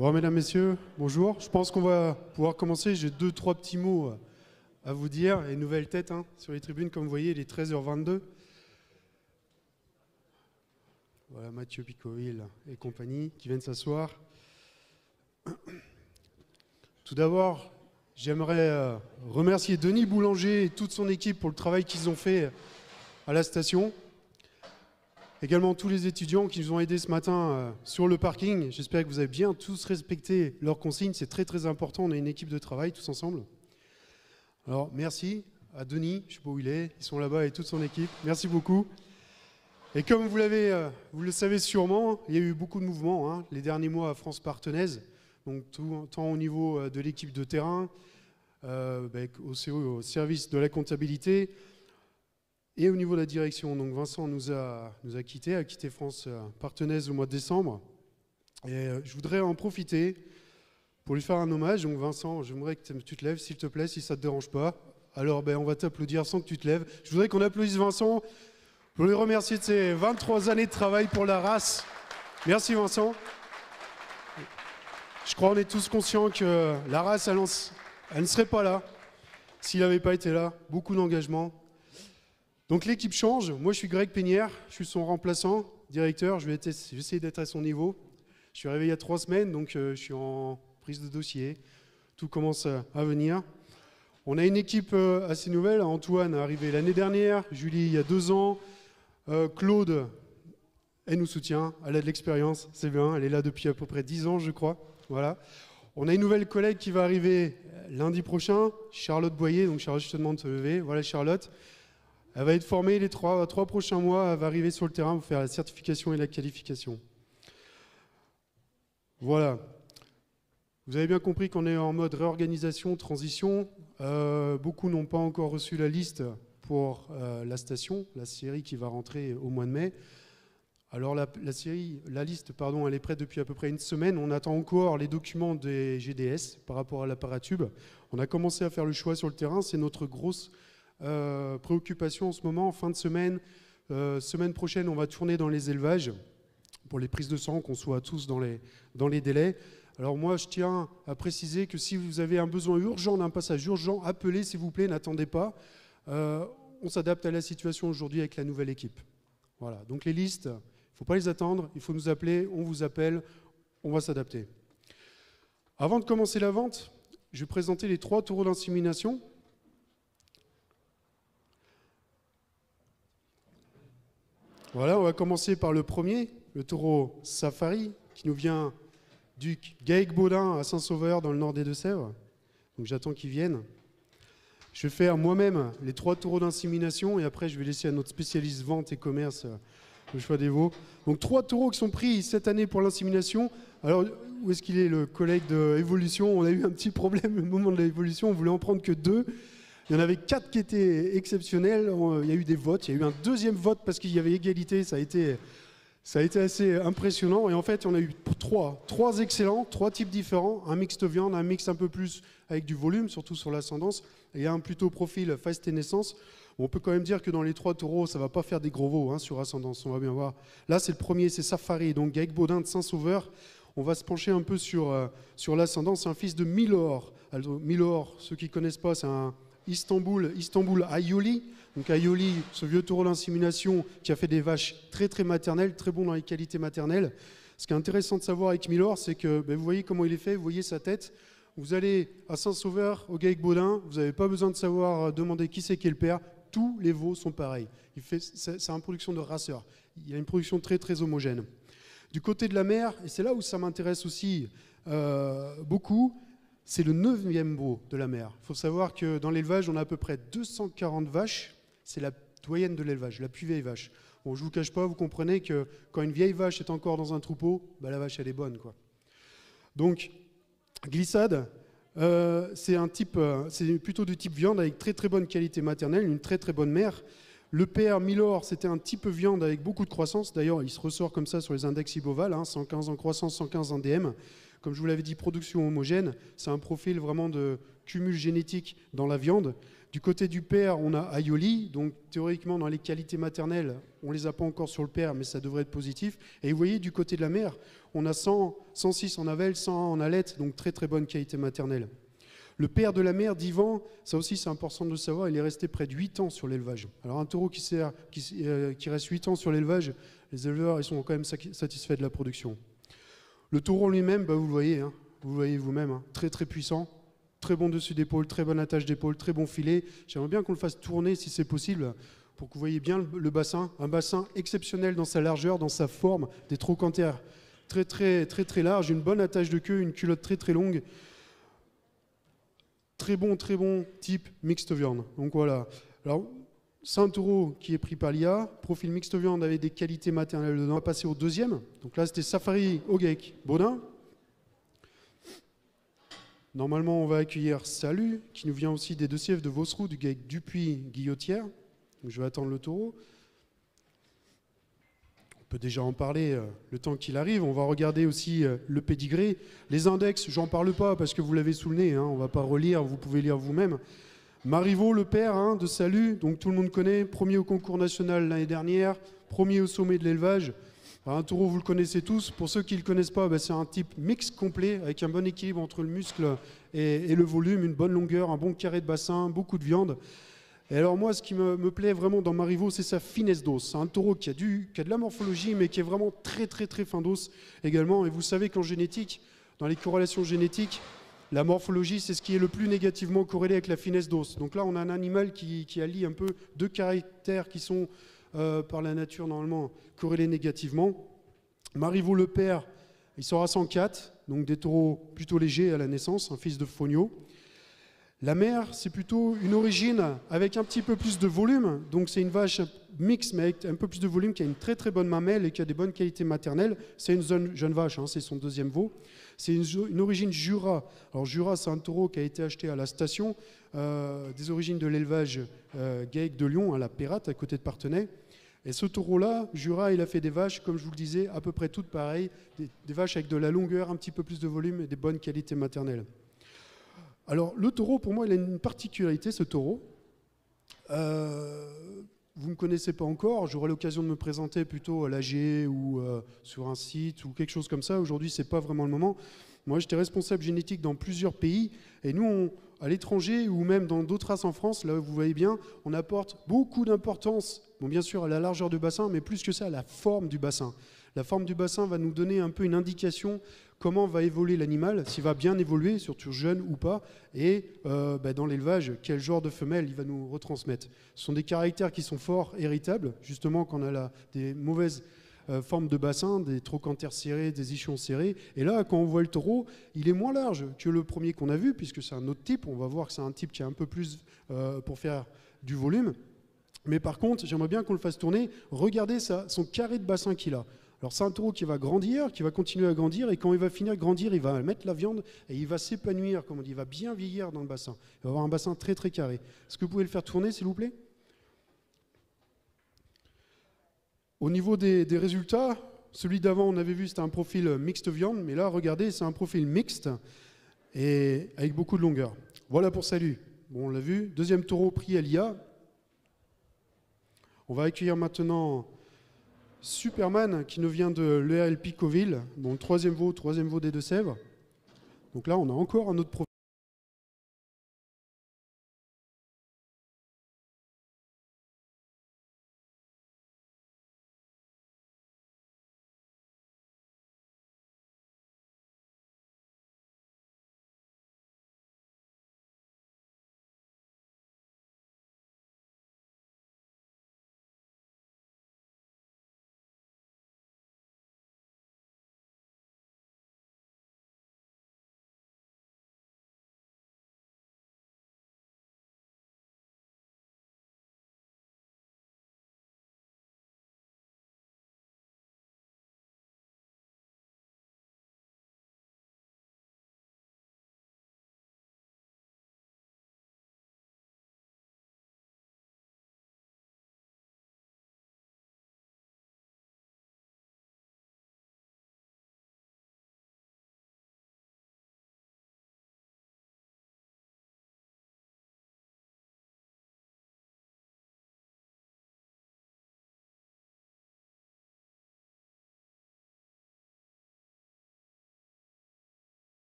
Bon, mesdames, messieurs, bonjour. Je pense qu'on va pouvoir commencer. J'ai deux, trois petits mots à vous dire. Et nouvelle tête sur les tribunes, comme vous voyez, il est 13h22. Voilà, Mathieu Picoville et compagnie qui viennent s'asseoir. Tout d'abord, j'aimerais remercier Denis Boulanger et toute son équipe pour le travail qu'ils ont fait à la station. Également tous les étudiants qui nous ont aidés ce matin sur le parking. J'espère que vous avez bien tous respecté leurs consignes. C'est très très important. On est une équipe de travail tous ensemble. Alors merci à Denis, je ne sais pas où il est. Ils sont là-bas et toute son équipe. Merci beaucoup. Et comme vous le savez sûrement, il y a eu beaucoup de mouvements les derniers mois à France Partenaise. Donc tant au niveau de l'équipe de terrain, au service de la comptabilité, et au niveau de la direction. Donc Vincent nous a quitté France Partenaise au mois de décembre. Et je voudrais en profiter pour lui faire un hommage. Donc Vincent, j'aimerais que tu te lèves, s'il te plaît, si ça ne te dérange pas. Alors on va t'applaudir sans que tu te lèves. Je voudrais qu'on applaudisse Vincent pour lui remercier de ses 23 années de travail pour la race. Merci Vincent. Je crois qu'on est tous conscients que la race, elle ne serait pas là s'il n'avait pas été là. Beaucoup d'engagement. Donc l'équipe change. Moi, je suis Greg Pénière, je suis son remplaçant, directeur. Je vais essayer d'être à son niveau. Je suis arrivé il y a 3 semaines, donc je suis en prise de dossier. Tout commence à venir. On a une équipe assez nouvelle. Antoine est arrivé l'année dernière, Julie il y a 2 ans, Claude, elle nous soutient, elle a de l'expérience, c'est bien. Elle est là depuis à peu près 10 ans, je crois. Voilà. On a une nouvelle collègue qui va arriver lundi prochain, Charlotte Boyer. Donc Charlotte, je te demande de te lever. Voilà Charlotte. Elle va être formée les 3 prochains mois, elle va arriver sur le terrain pour faire la certification et la qualification. Voilà. Vous avez bien compris qu'on est en mode réorganisation, transition. Beaucoup n'ont pas encore reçu la liste pour la station, la série qui va rentrer au mois de mai. Alors la liste, elle est prête depuis à peu près 1 semaine. On attend encore les documents des GDS par rapport à l'apparatube. On a commencé à faire le choix sur le terrain, c'est notre grosse préoccupation en ce moment. En fin de semaine, semaine prochaine, on va tourner dans les élevages pour les prises de sang, qu'on soit tous dans les délais. Alors moi, je tiens à préciser que si vous avez un besoin urgent d'un passage urgent, appelez s'il vous plaît, n'attendez pas. On s'adapte à la situation aujourd'hui avec la nouvelle équipe. Voilà, donc les listes, il ne faut pas les attendre, il faut nous appeler, on vous appelle, on va s'adapter. Avant de commencer la vente, je vais présenter les 3 taureaux d'insémination. Voilà, on va commencer par le premier, le taureau Safari, qui nous vient du Gaec-Baudin à Saint-Sauveur, dans le nord des Deux-Sèvres. Donc j'attends qu'ils viennent. Je vais faire moi-même les 3 taureaux d'insémination et après je vais laisser à notre spécialiste vente et commerce le choix des veaux. Donc 3 taureaux qui sont pris cette année pour l'insémination. Alors où est-ce qu'il est le collègue de Évolution? On a eu un petit problème au moment de l'évolution, on voulait en prendre que 2. Il y en avait 4 qui étaient exceptionnels. Il y a eu des votes. Il y a eu un 2e vote parce qu'il y avait égalité. Ça a été assez impressionnant. Et en fait, on a eu 3 excellents, 3 types différents. Un mixte viande, un mix un peu plus avec du volume, surtout sur l'ascendance. Et un plutôt profil faste et naissance. On peut quand même dire que dans les 3 taureaux, ça ne va pas faire des gros veaux sur ascendance. On va bien voir. Là, c'est le premier, c'est Safari. Donc Gaec-Baudin de Saint-Sauveur. On va se pencher un peu sur l'ascendance. C'est un fils de Milor. Alors, Milor, ceux qui ne connaissent pas, c'est un Istanbul Ayoli. Donc Ayoli, ce vieux taureau d'insémination qui a fait des vaches très très maternelles, très bon dans les qualités maternelles. Ce qui est intéressant de savoir avec Milor, c'est que vous voyez comment il est fait, vous voyez sa tête. Vous allez à Saint-Sauveur, au Gaec-Baudin, vous n'avez pas besoin de savoir demander qui c'est qui est le père. Tous les veaux sont pareils. C'est une production de raceurs. Il y a une production très très homogène. Du côté de la mère, et c'est là où ça m'intéresse aussi beaucoup, c'est le 9e veau de la mère. Il faut savoir que dans l'élevage, on a à peu près 240 vaches. C'est la doyenne de l'élevage, la plus vieille vache. Bon, je ne vous cache pas, vous comprenez que quand une vieille vache est encore dans un troupeau, la vache, elle est bonne, quoi. Donc, glissade, c'est plutôt du type viande avec très très bonne qualité maternelle, une très très bonne mère. Le père Milor, c'était un type viande avec beaucoup de croissance. D'ailleurs, il se ressort comme ça sur les index ibovales, 115 en croissance, 115 en DM. Comme je vous l'avais dit, production homogène, c'est un profil vraiment de cumul génétique dans la viande. Du côté du père, on a Ayoli, donc théoriquement dans les qualités maternelles, on ne les a pas encore sur le père, mais ça devrait être positif. Et vous voyez, du côté de la mère, on a 100 106 en avel, 101 en allette, donc très très bonne qualité maternelle. Le père de la mère d'Ivan, ça aussi c'est important de le savoir, il est resté près de 8 ans sur l'élevage. Alors un taureau qui reste 8 ans sur l'élevage, les éleveurs ils sont quand même satisfaits de la production. Le taureau lui-même, bah, vous le voyez, hein, vous le voyez vous-même, hein, très très puissant, très bon dessus d'épaule, très bonne attache d'épaule, très bon filet. J'aimerais bien qu'on le fasse tourner si c'est possible, pour que vous voyez bien le bassin, un bassin exceptionnel dans sa largeur, dans sa forme, des trochantères très très très très larges, une bonne attache de queue, une culotte très très longue. Très bon type mixte viande. Donc voilà. Alors, c'est un taureau qui est pris par l'IA, profil mixte viande avec des qualités maternelles dedans. On va passer au deuxième. Donc là, c'était Safari au GEC Baudin. Normalement, on va accueillir Salut, qui nous vient aussi des deux sièges de Vosroux, du GEC Dupuis-Guillotière. Donc je vais attendre le taureau. On peut déjà en parler le temps qu'il arrive. On va regarder aussi le pédigré. Les index, j'en parle pas parce que vous l'avez sous le nez. Hein, on va pas relire, vous pouvez lire vous-même. Marivaux, le père hein, de Salut, donc tout le monde connaît. Premier au concours national l'année dernière, premier au sommet de l'élevage. Un taureau, vous le connaissez tous. Pour ceux qui ne le connaissent pas, c'est un type mix complet avec un bon équilibre entre le muscle et le volume, une bonne longueur, un bon carré de bassin, beaucoup de viande. Et alors moi, ce qui me plaît vraiment dans Marivaux, c'est sa finesse d'os. C'est un taureau qui a de la morphologie, mais qui est vraiment très très très fin d'os également. Et vous savez qu'en génétique, dans les corrélations génétiques, la morphologie, c'est ce qui est le plus négativement corrélé avec la finesse d'os. Donc là, on a un animal qui allie un peu deux caractères qui sont par la nature normalement corrélés négativement. Marivaux le père, il sort à 104, donc des taureaux plutôt légers à la naissance, un fils de Fogno. La mère, c'est plutôt une origine avec un petit peu plus de volume. Donc c'est une vache mixte, mais avec un peu plus de volume, qui a une très très bonne mamelle et qui a des bonnes qualités maternelles. C'est une jeune vache, hein, c'est son deuxième veau. C'est une origine Jura. Alors Jura, c'est un taureau qui a été acheté à la station, des origines de l'élevage GEC de Lyon, à la Pérate, à côté de Parthenay. Et ce taureau-là, Jura, il a fait des vaches, comme je vous le disais, à peu près toutes pareilles, des vaches avec de la longueur, un petit peu plus de volume et des bonnes qualités maternelles. Alors, le taureau, pour moi, il a une particularité, ce taureau. Vous ne me connaissez pas encore, j'aurai l'occasion de me présenter plutôt à l'AG ou sur un site ou quelque chose comme ça. Aujourd'hui, ce n'est pas vraiment le moment. Moi, j'étais responsable génétique dans plusieurs pays. Et nous, à l'étranger ou même dans d'autres races en France, là, vous voyez bien, on apporte beaucoup d'importance, bon, bien sûr, à la largeur du bassin, mais plus que ça, à la forme du bassin. La forme du bassin va nous donner un peu une indication comment va évoluer l'animal, s'il va bien évoluer, surtout jeune ou pas, et dans l'élevage, quel genre de femelle il va nous retransmettre. Ce sont des caractères qui sont forts, héritables, justement quand on a des mauvaises formes de bassin, des trochantères serrés, des ischions serrés. Et là, quand on voit le taureau, il est moins large que le premier qu'on a vu, puisque c'est un autre type. On va voir que c'est un type qui a un peu plus pour faire du volume. Mais par contre, j'aimerais bien qu'on le fasse tourner. Regardez son carré de bassin qu'il a. Alors c'est un taureau qui va grandir, qui va continuer à grandir, et quand il va finir de grandir, il va mettre la viande et il va s'épanouir, comme on dit, il va bien vieillir dans le bassin. Il va avoir un bassin très très carré. Est-ce que vous pouvez le faire tourner, s'il vous plaît? Au niveau des résultats, celui d'avant, on avait vu, c'était un profil mixte viande, mais là, regardez, c'est un profil mixte et avec beaucoup de longueur. Voilà pour Salut. Bon, on l'a vu. Deuxième taureau pris à l'IA. On va accueillir maintenant Superman qui nous vient de l'ERLP Coville, bon, troisième veau des Deux-Sèvres. Donc là, on a encore un autre profil.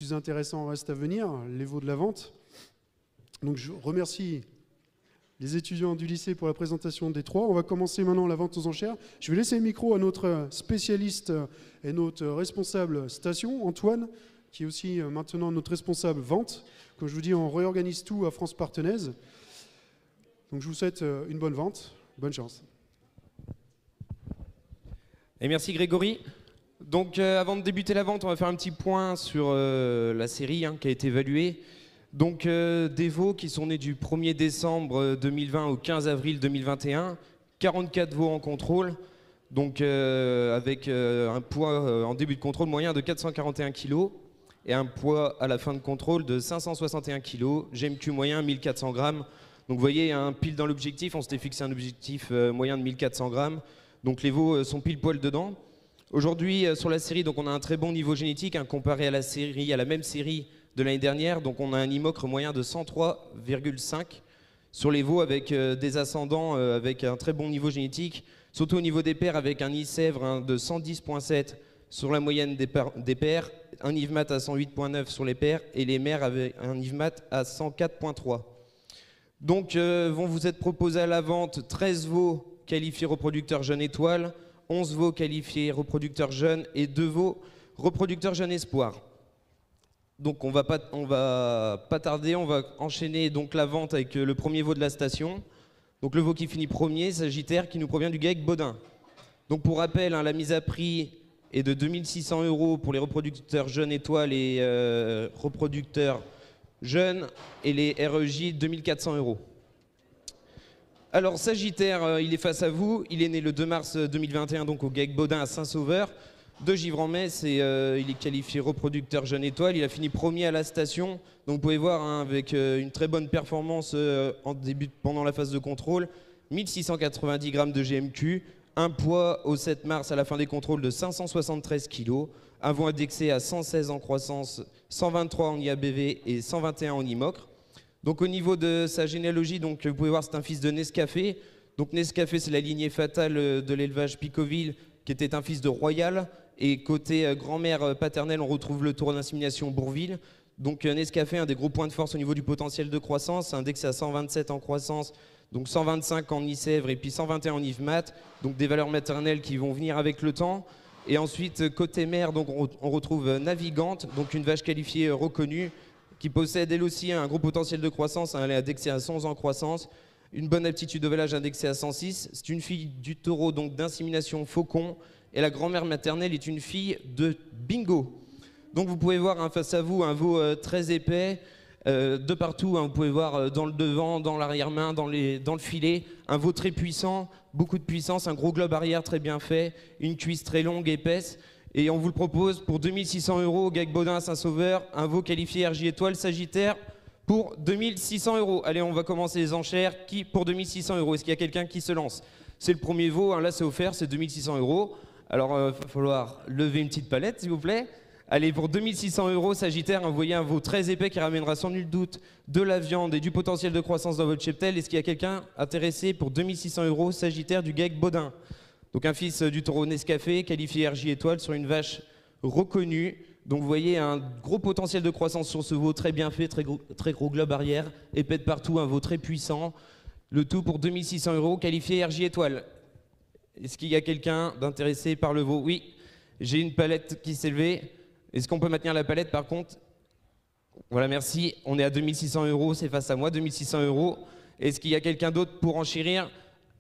plus intéressant reste à venir, les veaux de la vente. Donc je remercie les étudiants du lycée pour la présentation des trois. On va commencer maintenant la vente aux enchères. Je vais laisser le micro à notre spécialiste et notre responsable station, Antoine, qui est aussi maintenant notre responsable vente. Comme je vous dis, on réorganise tout à France Partenaise. Donc je vous souhaite une bonne vente. Bonne chance. Et merci Grégory. Donc avant de débuter la vente, on va faire un petit point sur la série qui a été évaluée. Donc des veaux qui sont nés du 1er décembre 2020 au 15 avril 2021, 44 veaux en contrôle, donc avec un poids en début de contrôle moyen de 441 kg et un poids à la fin de contrôle de 561 kg, GMQ moyen 1400 grammes. Donc vous voyez, pile dans l'objectif, on s'était fixé un objectif moyen de 1400 grammes, donc les veaux sont pile poil dedans. Aujourd'hui sur la série, donc on a un très bon niveau génétique comparé à la même série de l'année dernière, donc on a un IMOCRE moyen de 103,5 sur les veaux avec des ascendants avec un très bon niveau génétique, surtout au niveau des paires avec un ISèvre de 110,7 sur la moyenne des paires, un IVMAT à 108,9 sur les paires et les mères avec un IVMAT à 104,3. Donc vont vous être proposés à la vente 13 veaux qualifiés reproducteurs jeunes étoiles, 11 veaux qualifiés reproducteurs jeunes et 2 veaux reproducteurs jeunes espoirs. Donc on va pas tarder, on va enchaîner donc la vente avec le premier veau de la station. Donc le veau qui finit premier, Sagittaire, qui nous provient du GAEC Baudin. Donc pour rappel, la mise à prix est de 2600 € pour les reproducteurs jeunes étoiles et reproducteurs jeunes, et les REJ 2400 €. Alors Sagittaire, il est face à vous, il est né le 2 mars 2021 donc au GAEC Baudin à Saint-Sauveur de Givres-en-Metz, et il est qualifié reproducteur jeune étoile. Il a fini premier à la station, donc vous pouvez voir avec une très bonne performance pendant la phase de contrôle, 1690 grammes de GMQ, un poids au 7 mars à la fin des contrôles de 573 kg, un veau indexé à 116 en croissance, 123 en IABV et 121 en IMOCRE. Donc au niveau de sa généalogie, donc vous pouvez voir, c'est un fils de Nescafé. Donc Nescafé, c'est la lignée fatale de l'élevage Picoville, qui était un fils de Royal. Et côté grand-mère paternelle, on retrouve le taureau d'insémination Bourville. Donc Nescafé, un des gros points de force au niveau du potentiel de croissance, indexé à 127 en croissance, donc 125 en ISèvre et puis 121 en IVMAT, donc des valeurs maternelles qui vont venir avec le temps. Et ensuite, côté mère, donc on retrouve Navigante, donc une vache qualifiée reconnue, qui possède elle aussi un gros potentiel de croissance, elle est indexée à 111 en croissance, une bonne aptitude de vélage indexée à 106. C'est une fille du taureau donc d'insémination Faucon, et la grand-mère maternelle est une fille de Bingo. Donc vous pouvez voir face à vous un veau très épais, de partout, vous pouvez voir dans le devant, dans l'arrière-main, dans le filet, un veau très puissant, beaucoup de puissance, un gros globe arrière très bien fait, une cuisse très longue, épaisse, et on vous le propose pour 2600 € au GAEC Baudin à Saint-Sauveur, un veau qualifié RJ étoile Sagittaire pour 2600 €. Allez, on va commencer les enchères. Qui pour 2600 €? Est-ce qu'il y a quelqu'un qui se lance? C'est le premier veau, là c'est offert, c'est 2600 €. Alors il va falloir lever une petite palette s'il vous plaît. Allez, pour 2600 € Sagittaire, envoyez un veau très épais qui ramènera sans nul doute de la viande et du potentiel de croissance dans votre cheptel. Est-ce qu'il y a quelqu'un intéressé pour 2600 € Sagittaire du GAEC Baudin? Donc un fils du taureau Nescafé, qualifié RJ étoile sur une vache reconnue. Donc vous voyez un gros potentiel de croissance sur ce veau, très bien fait, très gros globe arrière, épais de partout, un veau très puissant. Le tout pour 2600 €, qualifié RJ étoile. Est-ce qu'il y a quelqu'un d'intéressé par le veau? Oui, j'ai une palette qui s'est levée. Est-ce qu'on peut maintenir la palette par contre? Voilà, merci. On est à 2600 €, c'est face à moi, 2600 €. Est-ce qu'il y a quelqu'un d'autre pour enchérir?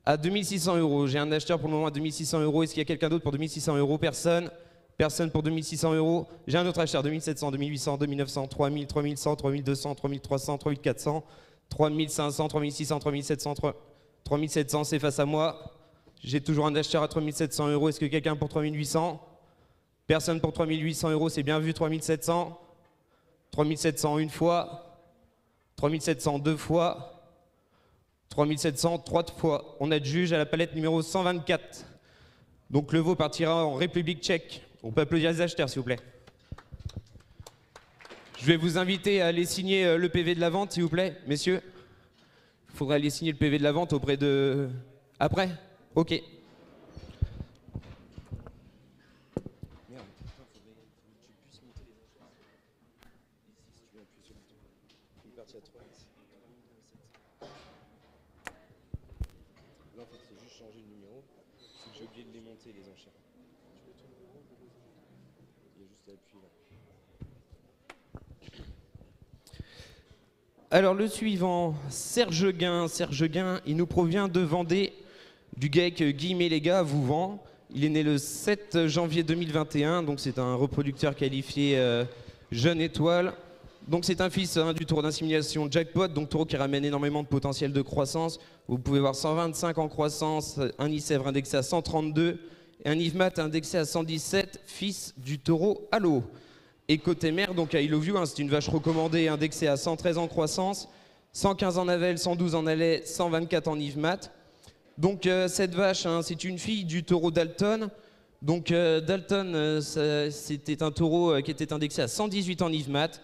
À 2600 €. J'ai un acheteur pour le moment à 2600 €. Est-ce qu'il y a quelqu'un d'autre pour 2600 €? Personne. Personne pour 2600 €. J'ai un autre acheteur, 2700, 2800, 2900, 3000, 3100, 3200, 3300, 3400, 3500, 3600, 3700, 3700, c'est face à moi. J'ai toujours un acheteur à 3700 €. Est-ce que quelqu'un pour 3800? Personne pour 3800 €, c'est bien vu. 3700. 3700 une fois. 3700 deux fois. 3700 trois fois. On a de juge à la palette numéro 124. Donc le veau partira en République tchèque. On peut applaudir les acheteurs s'il vous plaît. Je vais vous inviter à aller signer le PV de la vente s'il vous plaît, messieurs. Il faudrait aller signer le PV de la vente auprès de... Après? Ok. Là, en fait, c'est juste changer le numéro. C'est que j'ai oublié de les monter, les enchères. Il y a juste à appuyer là. Alors le suivant, Serge Guin. Serge Guin, il nous provient de Vendée, du GEC Guillemets les gars, Vouvant. Il est né le 7 janvier 2021, donc c'est un reproducteur qualifié jeune étoile. Donc c'est un fils du taureau d'insémination Jackpot, donc taureau qui ramène énormément de potentiel de croissance. Vous pouvez voir 125 en croissance, un Nicèvre indexé à 132 et un Yves-Mat indexé à 117, fils du taureau Halo. Et côté mère, donc à I Love You, c'est une vache recommandée indexée à 113 en croissance, 115 en Avel, 112 en Alais, 124 en Yves-Mat. Donc cette vache, c'est une fille du taureau Dalton. Donc Dalton, c'était un taureau qui était indexé à 118 en Yves-Mat.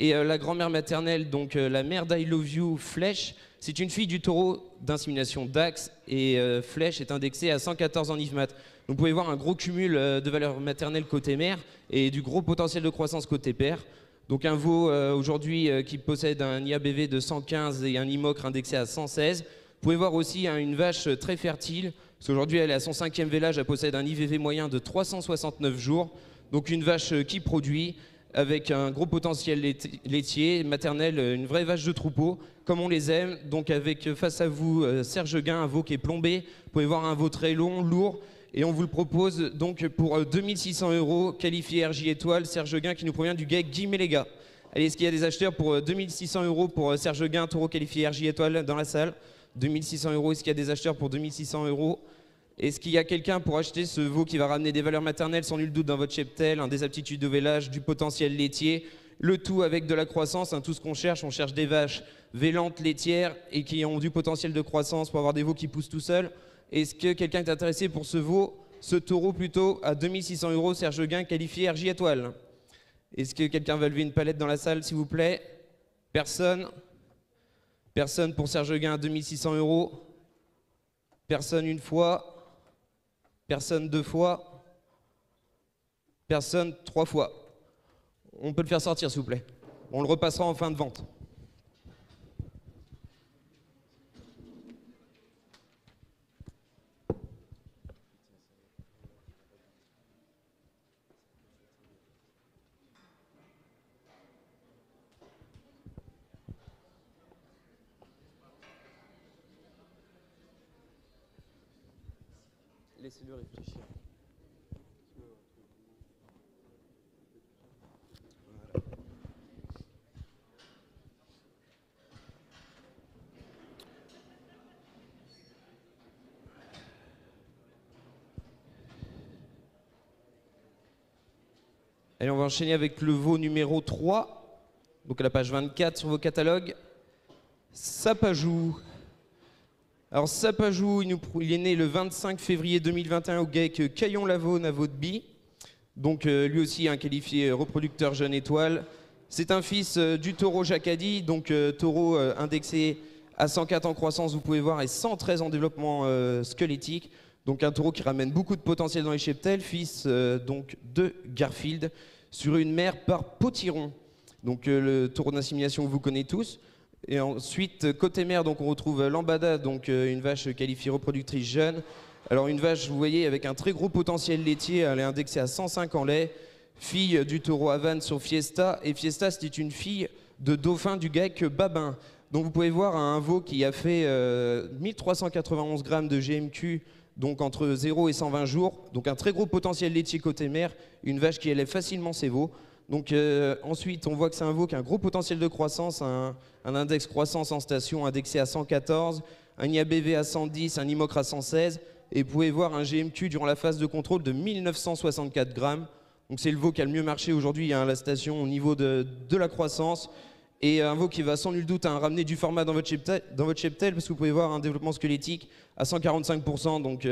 Et la grand-mère maternelle, donc la mère d'I Love You, Flèche, c'est une fille du taureau d'insémination Dax. Et Flèche est indexée à 114 en Yves-Mat. Donc vous pouvez voir un gros cumul de valeur maternelle côté mère et du gros potentiel de croissance côté père. Donc un veau aujourd'hui qui possède un IABV de 115 et un IMOCRE indexé à 116. Vous pouvez voir aussi une vache très fertile, parce qu'aujourd'hui elle est à son 5e vélage, elle possède un IVV moyen de 369 jours. Donc une vache qui produit, avec un gros potentiel laitier, maternel, une vraie vache de troupeau, comme on les aime. Donc avec face à vous Serge Guin, un veau qui est plombé. Vous pouvez voir un veau très long, lourd. Et on vous le propose donc pour 2600 €, qualifié RJ étoile, Serge Guin qui nous provient du GEC Guillemets les gars. Allez, est-ce qu'il y a des acheteurs pour 2600 € pour Serge Guin, taureau qualifié RJ étoile dans la salle? 2600 €, est-ce qu'il y a des acheteurs pour 2600 €? Est-ce qu'il y a quelqu'un pour acheter ce veau qui va ramener des valeurs maternelles sans nul doute dans votre cheptel, des aptitudes de vélage, du potentiel laitier, le tout avec de la croissance, tout ce qu'on cherche, on cherche des vaches vélantes, laitières et qui ont du potentiel de croissance pour avoir des veaux qui poussent tout seuls. Est-ce que quelqu'un est intéressé pour ce veau, ce taureau plutôt, à 2600 €, Serge Guin, qualifié RJ étoile? Est-ce que quelqu'un va lever une palette dans la salle, s'il vous plaît? Personne? Personne pour Serge Guin à 2600 €? Personne une fois? Personne deux fois? Personne trois fois? On peut le faire sortir, s'il vous plaît. On le repassera en fin de vente. Laissez-le réfléchir. Allez, on va enchaîner avec le veau numéro 3, donc à la page 24 sur vos catalogues. Sapajou. Alors Sapajou, il est né le 25 février 2021 au GEC Caillon-Lavaux, à Vaudeby. Donc lui aussi un qualifié reproducteur jeune étoile. C'est un fils du taureau Jacadi, donc taureau indexé à 104 en croissance, vous pouvez voir, et 113 en développement squelettique. Donc un taureau qui ramène beaucoup de potentiel dans les cheptels, fils donc de Garfield, sur une mère par Potiron. Donc le taureau d'insémination que vous connaissez tous. Et ensuite, côté mère, donc on retrouve Lambada, donc une vache qualifiée reproductrice jeune. Alors une vache, vous voyez, avec un très gros potentiel laitier, elle est indexée à 105 en lait. Fille du taureau Havane sur Fiesta. Et Fiesta, c'était une fille de dauphin du GEC Babin. Donc vous pouvez voir un veau qui a fait 1391 grammes de GMQ, donc entre 0 et 120 jours. Donc un très gros potentiel laitier côté mère, une vache qui élève facilement ses veaux. Donc ensuite, on voit que c'est un veau qui a un gros potentiel de croissance, un index croissance en station indexé à 114, un IABV à 110, un IMOCRE à 116, et vous pouvez voir un GMQ durant la phase de contrôle de 1964 grammes. Donc c'est le veau qui a le mieux marché aujourd'hui à la station au niveau de la croissance, et un veau qui va sans nul doute ramener du format dans votre cheptel, parce que vous pouvez voir un développement squelettique à 145%, donc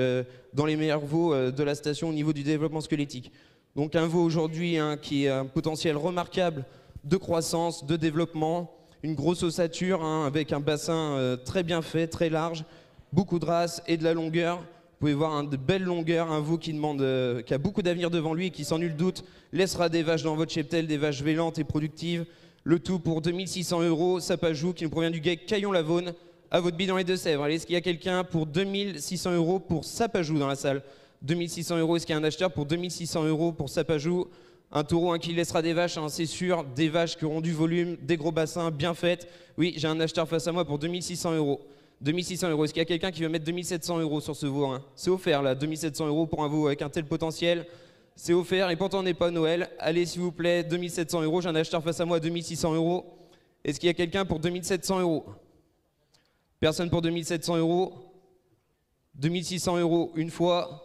dans les meilleurs veaux de la station au niveau du développement squelettique. Donc un veau aujourd'hui qui a un potentiel remarquable de croissance, de développement, une grosse ossature avec un bassin très bien fait, très large, beaucoup de race et de la longueur. Vous pouvez voir de belles longueurs, un veau qui a beaucoup d'avenir devant lui et qui sans nul doute laissera des vaches dans votre cheptel, des vaches vélantes et productives. Le tout pour 2600 €, Sapajou, qui nous provient du GEC Caillon-Lavone, à votre bille dans les Deux-Sèvres. Allez, est-ce qu'il y a quelqu'un pour 2600 € pour Sapajou dans la salle? 2600 €, est-ce qu'il y a un acheteur pour 2600 € pour Sapajou? Un taureau qui laissera des vaches, hein, c'est sûr, des vaches qui auront du volume, des gros bassins, bien faites. Oui, j'ai un acheteur face à moi pour 2600 €. 2600 €, est-ce qu'il y a quelqu'un qui veut mettre 2700 € sur ce veau, hein? C'est offert là, 2700 € pour un veau avec un tel potentiel. C'est offert et pourtant on n'est pas Noël. Allez s'il vous plaît, 2700 €, j'ai un acheteur face à moi, 2600 €. Est-ce qu'il y a quelqu'un pour 2700 €? Personne pour 2700 €. 2600 € une fois.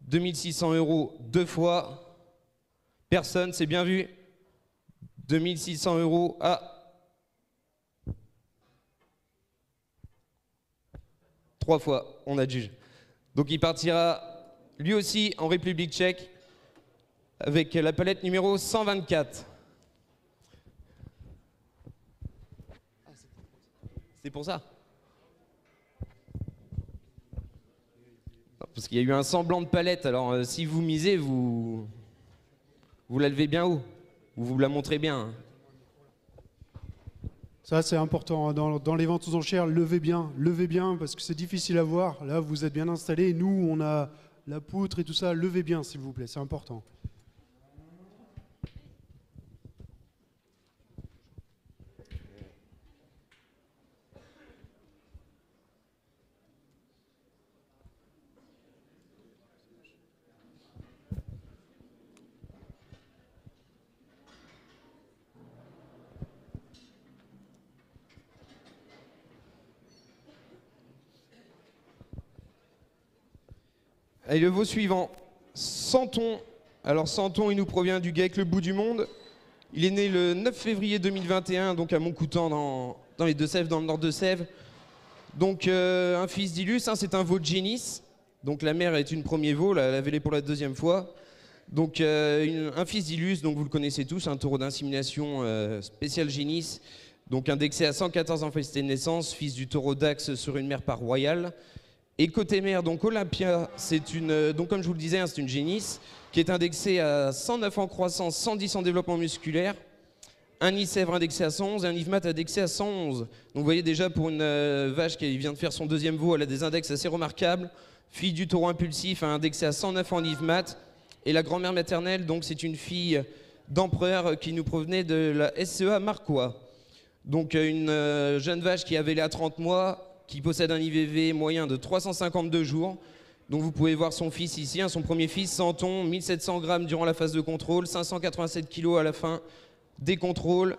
2600 € deux fois. Personne, c'est bien vu. 2600 € à 3 fois, on adjuge. Donc il partira lui aussi en République tchèque avec la palette numéro 124. C'est pour ça. Parce qu'il y a eu un semblant de palette, alors si vous misez, vous la levez bien haut, ou vous la montrez bien. Hein. Ça, c'est important. Hein. Dans les ventes aux enchères, levez bien, parce que c'est difficile à voir. Là, vous êtes bien installés. Nous, on a la poutre et tout ça. Levez bien, s'il vous plaît, c'est important. Et le veau suivant, Santon. Alors Santon, il nous provient du GEC Le Bout du Monde. Il est né le 9 février 2021, donc à Montcoutan, dans les Deux-Sèvres, dans le nord de Sèvres. Donc un fils d'Ilus, hein, c'est un veau de génisse. Donc la mère est une premier veau, la vélée pour la deuxième fois. Donc un fils d'Ilus, donc vous le connaissez tous, un taureau d'insémination spécial génisse. Donc indexé à 114 ans félicité de naissance, fils du taureau d'Axe sur une mère par royale. Et côté mère, donc Olympia, c'est une, donc comme je vous le disais, hein, c'est une génisse qui est indexée à 109 en croissance, 110 en développement musculaire, un Nicèvre indexé à 111 et un Yvmat indexé à 111. Donc vous voyez déjà pour une vache qui vient de faire son deuxième veau, elle a des index assez remarquables. Fille du taureau impulsif, indexée à 109 en Yvmat. Et la grand-mère maternelle, donc c'est une fille d'empereur qui nous provenait de la SCEA Marcois. Donc une jeune vache qui avait à 30 mois, qui possède un IVV moyen de 352 jours. Donc vous pouvez voir son fils ici, hein, son premier fils, Santon, 1700 grammes durant la phase de contrôle, 587 kg à la fin des contrôles,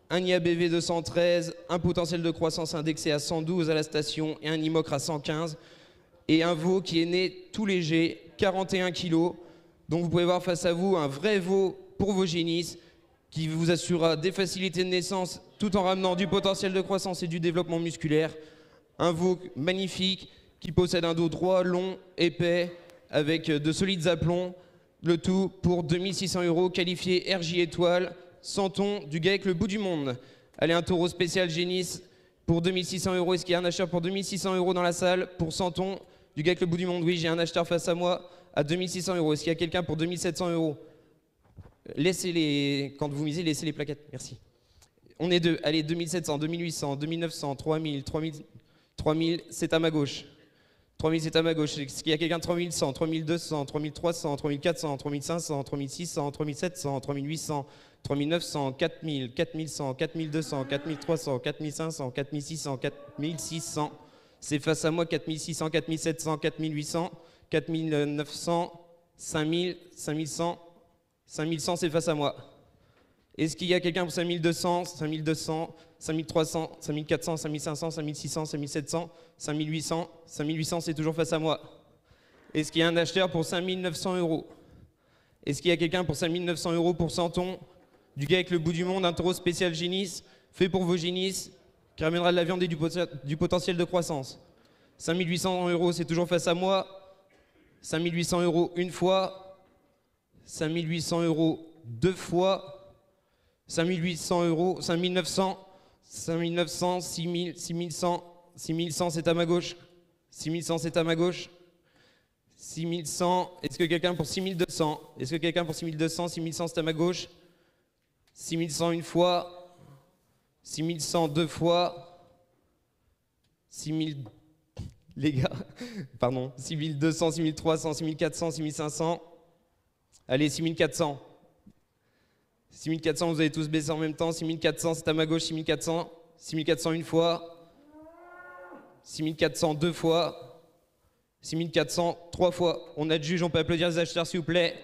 un IABV de 113, un potentiel de croissance indexé à 112 à la station et un IMOCRE à 115. Et un veau qui est né tout léger, 41 kg. Donc vous pouvez voir face à vous un vrai veau pour vos génisses qui vous assurera des facilités de naissance tout en ramenant du potentiel de croissance et du développement musculaire. Un veau magnifique qui possède un dos droit, long, épais, avec de solides aplombs. Le tout pour 2600 €, qualifié RJ étoile, Santon du GEC Le Bout du Monde. Allez, un taureau spécial génisse pour 2600 €. Est-ce qu'il y a un acheteur pour 2600 € dans la salle pour Santon du GEC Le Bout du Monde? Oui, j'ai un acheteur face à moi à 2600 €. Est-ce qu'il y a quelqu'un pour 2700 €? Quand vous misez, laissez les plaquettes. Merci. On est deux. Allez, 2700, 2800, 2900, 3000, 3000, c'est à ma gauche. 3000, c'est à ma gauche. Est-ce qu'il y a quelqu'un de 3100, 3200, 3300, 3400, 3500, 3600, 3700, 3800, 3900, 4000, 4100, 4200, 4300, 4500, 4600, 4600. C'est face à moi, 4600, 4700, 4800, 4900, 5000, 5100, 5100, c'est face à moi. Est-ce qu'il y a quelqu'un pour 5200, 5200, 5300, 5400, 5500, 5600, 5700, 5800, 5800, c'est toujours face à moi. Est-ce qu'il y a un acheteur pour 5900 €? Est-ce qu'il y a quelqu'un pour 5900 € pour Santon du GEC Le Bout du Monde, un taureau spécial génisse, fait pour vos génisses, qui ramènera de la viande et du potentiel de croissance? 5800 €, c'est toujours face à moi. 5800 € une fois. 5800 € deux fois. 5800 €, 5900, 5900, 6000, 6100, 6100, c'est à ma gauche. 6100, c'est à ma gauche. 6100, est-ce que quelqu'un pour 6200? Est-ce que quelqu'un pour 6200, 6100, c'est à ma gauche. 6100 une fois, 6100 deux fois, 6000... Les gars, pardon, 6200, 6300, 6400, 6500. Allez, 6400. 6400, vous allez tous baisser en même temps. 6400, c'est à ma gauche, 6400. 6400 une fois. 6400 deux fois. 6400 trois fois. On adjuge, on peut applaudir les acheteurs s'il vous plaît.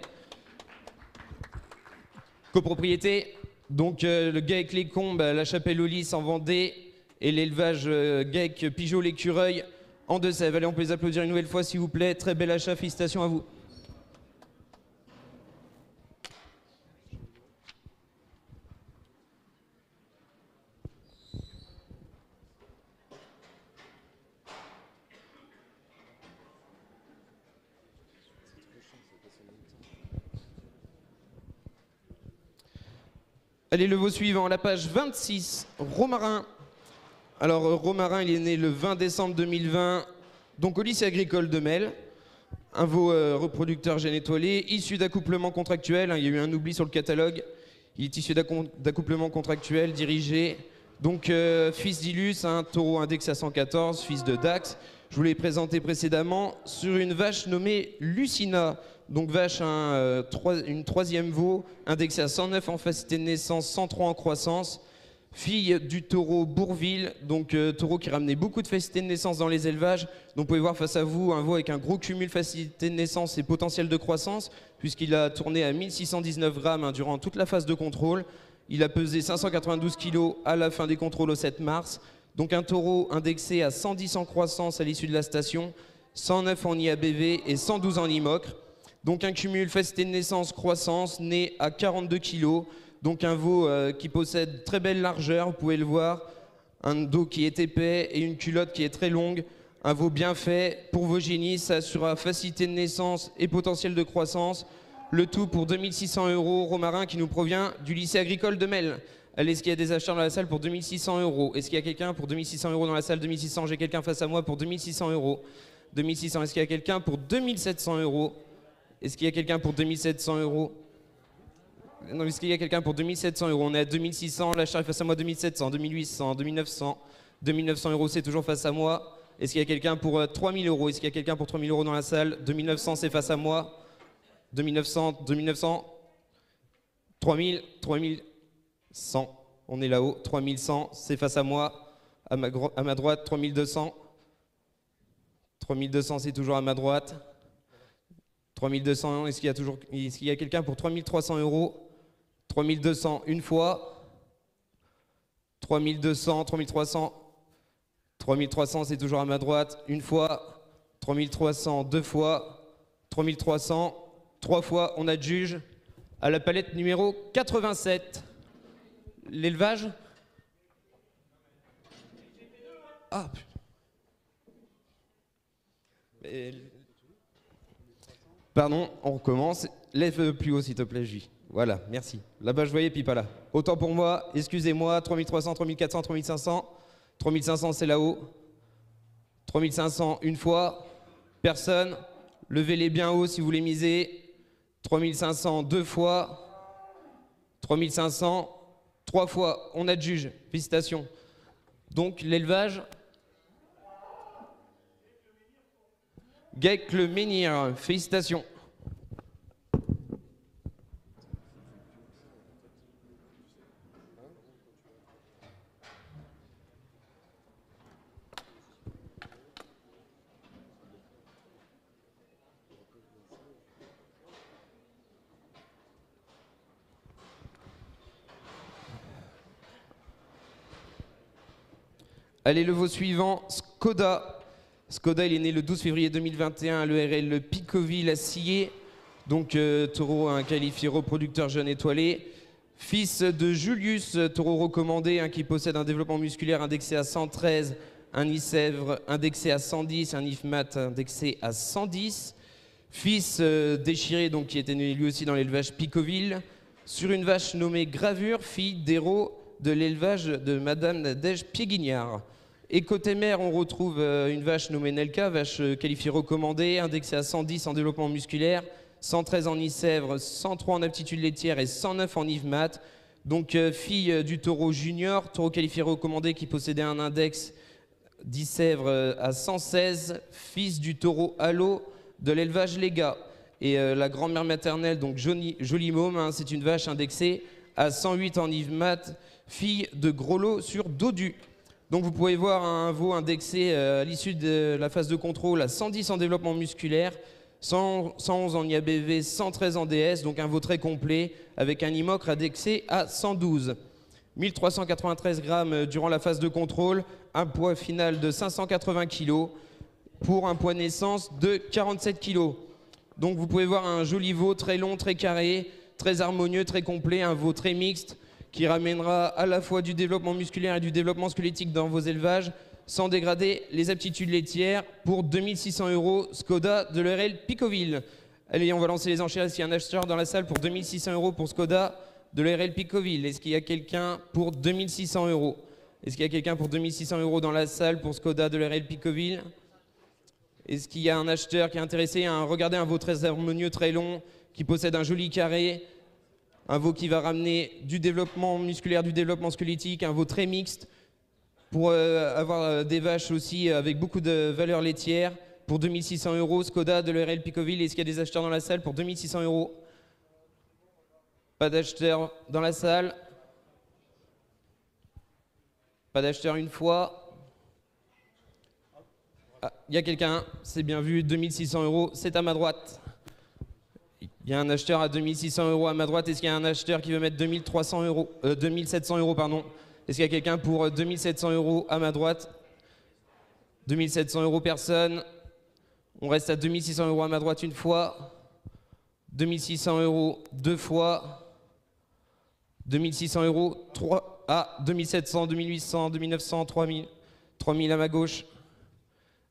Copropriété, donc le GAEC Les Combes, la Chapelle aux Lys en Vendée et l'élevage GAEC Pigeot l'Écureuil en Deux-Sèvres. Allez, on peut les applaudir une nouvelle fois s'il vous plaît. Très bel achat, félicitations à vous. Allez, le veau suivant, la page 26, Romarin. Alors, Romarin, il est né le 20 décembre 2020, donc au lycée agricole de Mel. Un veau reproducteur gène étoilé, issu d'accouplement contractuel. Hein, il y a eu un oubli sur le catalogue. Il est issu d'accouplement contractuel, dirigé. Donc, fils d'Ilus, un taureau indexé à 114, fils de Dax. Je vous l'ai présenté précédemment sur une vache nommée Lucina. Donc vache, une troisième veau, indexée à 109 en facilité de naissance, 103 en croissance. Fille du taureau Bourville, donc taureau qui ramenait beaucoup de facilité de naissance dans les élevages. Donc vous pouvez voir face à vous un veau avec un gros cumul facilité de naissance et potentiel de croissance, puisqu'il a tourné à 1619 grammes hein, durant toute la phase de contrôle. Il a pesé 592 kg à la fin des contrôles au 7 mars. Donc un taureau indexé à 110 en croissance à l'issue de la station, 109 en IABV et 112 en IMOCRE. Donc un cumul facilité de naissance croissance, né à 42 kg. Donc un veau qui possède très belle largeur, vous pouvez le voir. Un dos qui est épais et une culotte qui est très longue. Un veau bien fait pour vos génies, ça assurera facilité de naissance et potentiel de croissance. Le tout pour 2600 €, Romarin qui nous provient du lycée agricole de Mel. Allez, est-ce qu'il y a des acheteurs dans la salle pour 2600 €? Est-ce qu'il y a quelqu'un pour 2600 € dans la salle? 2600, j'ai quelqu'un face à moi pour 2600 €. 2600, est-ce qu'il y a quelqu'un pour 2700 €? Est-ce qu'il y a quelqu'un pour 2700 €? Non, est-ce qu'il y a quelqu'un pour 2700 €? On est à 2600, l'achat est face à moi 2700, 2800, 2900. 2900 €, c'est toujours face à moi. Est-ce qu'il y a quelqu'un pour 3000 €? Est-ce qu'il y a quelqu'un pour 3000 € dans la salle? 2900, c'est face à moi. 2900, 2900. 3000, 3100. On est là-haut. 3100, c'est face à moi. À ma droite, 3200. 3200, c'est toujours à ma droite. 3200, est-ce qu'il y a quelqu'un pour 3300 €? 3200 une fois. 3200, 3300. 3300, c'est toujours à ma droite. Une fois. 3300 deux fois. 3300 trois fois. On adjuge à la palette numéro 87. L'élevage? Ah, putain. Pardon, on recommence. Lève plus haut s'il te plaît, J. Voilà, merci. Là-bas je voyais, puis pas là. Autant pour moi, excusez-moi, 3300, 3400, 3500. 3500 c'est là-haut. 3500 une fois. Personne. Levez-les bien haut si vous les misez. 3500 deux fois. 3500 trois fois. On adjuge. Félicitations. Donc l'élevage. GAEC Le Menhir, félicitations. Allez, le veau suivant, Skoda. Skoda, il est né le 12 février 2021 à l'ERL Picoville à Sillé. Donc, taureau qualifié reproducteur jeune étoilé. Fils de Julius, taureau recommandé, qui possède un développement musculaire indexé à 113, un ISEVRE indexé à 110, un IFMAT indexé à 110. Fils déchiré, donc, qui était né lui aussi dans l'élevage Picoville. Sur une vache nommée Gravure, fille d'héros de l'élevage de Madame Nadège Pied-Guignard. Et côté mère, on retrouve une vache nommée Nelka, vache qualifiée recommandée, indexée à 110 en développement musculaire, 113 en ISEVRE, 103 en aptitude laitière et 109 en IVMAT. Donc fille du taureau junior, taureau qualifié recommandé qui possédait un index d'Issèvres à 116, fils du taureau halo de l'élevage Légat. Et la grand-mère maternelle, donc Jolie Môme, hein, c'est une vache indexée à 108 en IVMAT, fille de Groslo sur Dodu. Donc vous pouvez voir un veau indexé à l'issue de la phase de contrôle à 110 en développement musculaire, 111 en IABV, 113 en DS, donc un veau très complet, avec un IMOCRE indexé à 112. 1393 grammes durant la phase de contrôle, un poids final de 580 kg pour un poids naissance de 47 kg. Donc vous pouvez voir un joli veau très long, très carré, très harmonieux, très complet, un veau très mixte qui ramènera à la fois du développement musculaire et du développement squelettique dans vos élevages sans dégrader les aptitudes laitières pour 2600 € Skoda de l'ERL Picoville. Allez, on va lancer les enchères. Est-ce qu'il y a un acheteur dans la salle pour 2600 € pour Skoda de l'ERL Picoville? Est-ce qu'il y a quelqu'un pour 2600 €? Est-ce qu'il y a quelqu'un pour 2600 € dans la salle pour Skoda de l'ERL Picoville? Est-ce qu'il y a un acheteur qui est intéressé à regarder un veau très harmonieux, très long, qui possède un joli carré, un veau qui va ramener du développement musculaire, du développement squelettique, un veau très mixte, pour avoir des vaches aussi avec beaucoup de valeur laitière, pour 2600 €, Skoda de l'ERL Picoville. Est-ce qu'il y a des acheteurs dans la salle pour 2600 €? Pas d'acheteurs dans la salle. Pas d'acheteurs une fois. Ah, il y a quelqu'un, c'est bien vu, 2600 €, c'est à ma droite. Il y a un acheteur à 2600 € à ma droite. Est-ce qu'il y a un acheteur qui veut mettre 2300 €, 2700 €, pardon? Est-ce qu'il y a quelqu'un pour 2700 € à ma droite? 2700 €, personne. On reste à 2600 € à ma droite une fois. 2600 € deux fois. 2600 € trois. Ah, 2700, 2800, 2900, 3000. 3000 à ma gauche.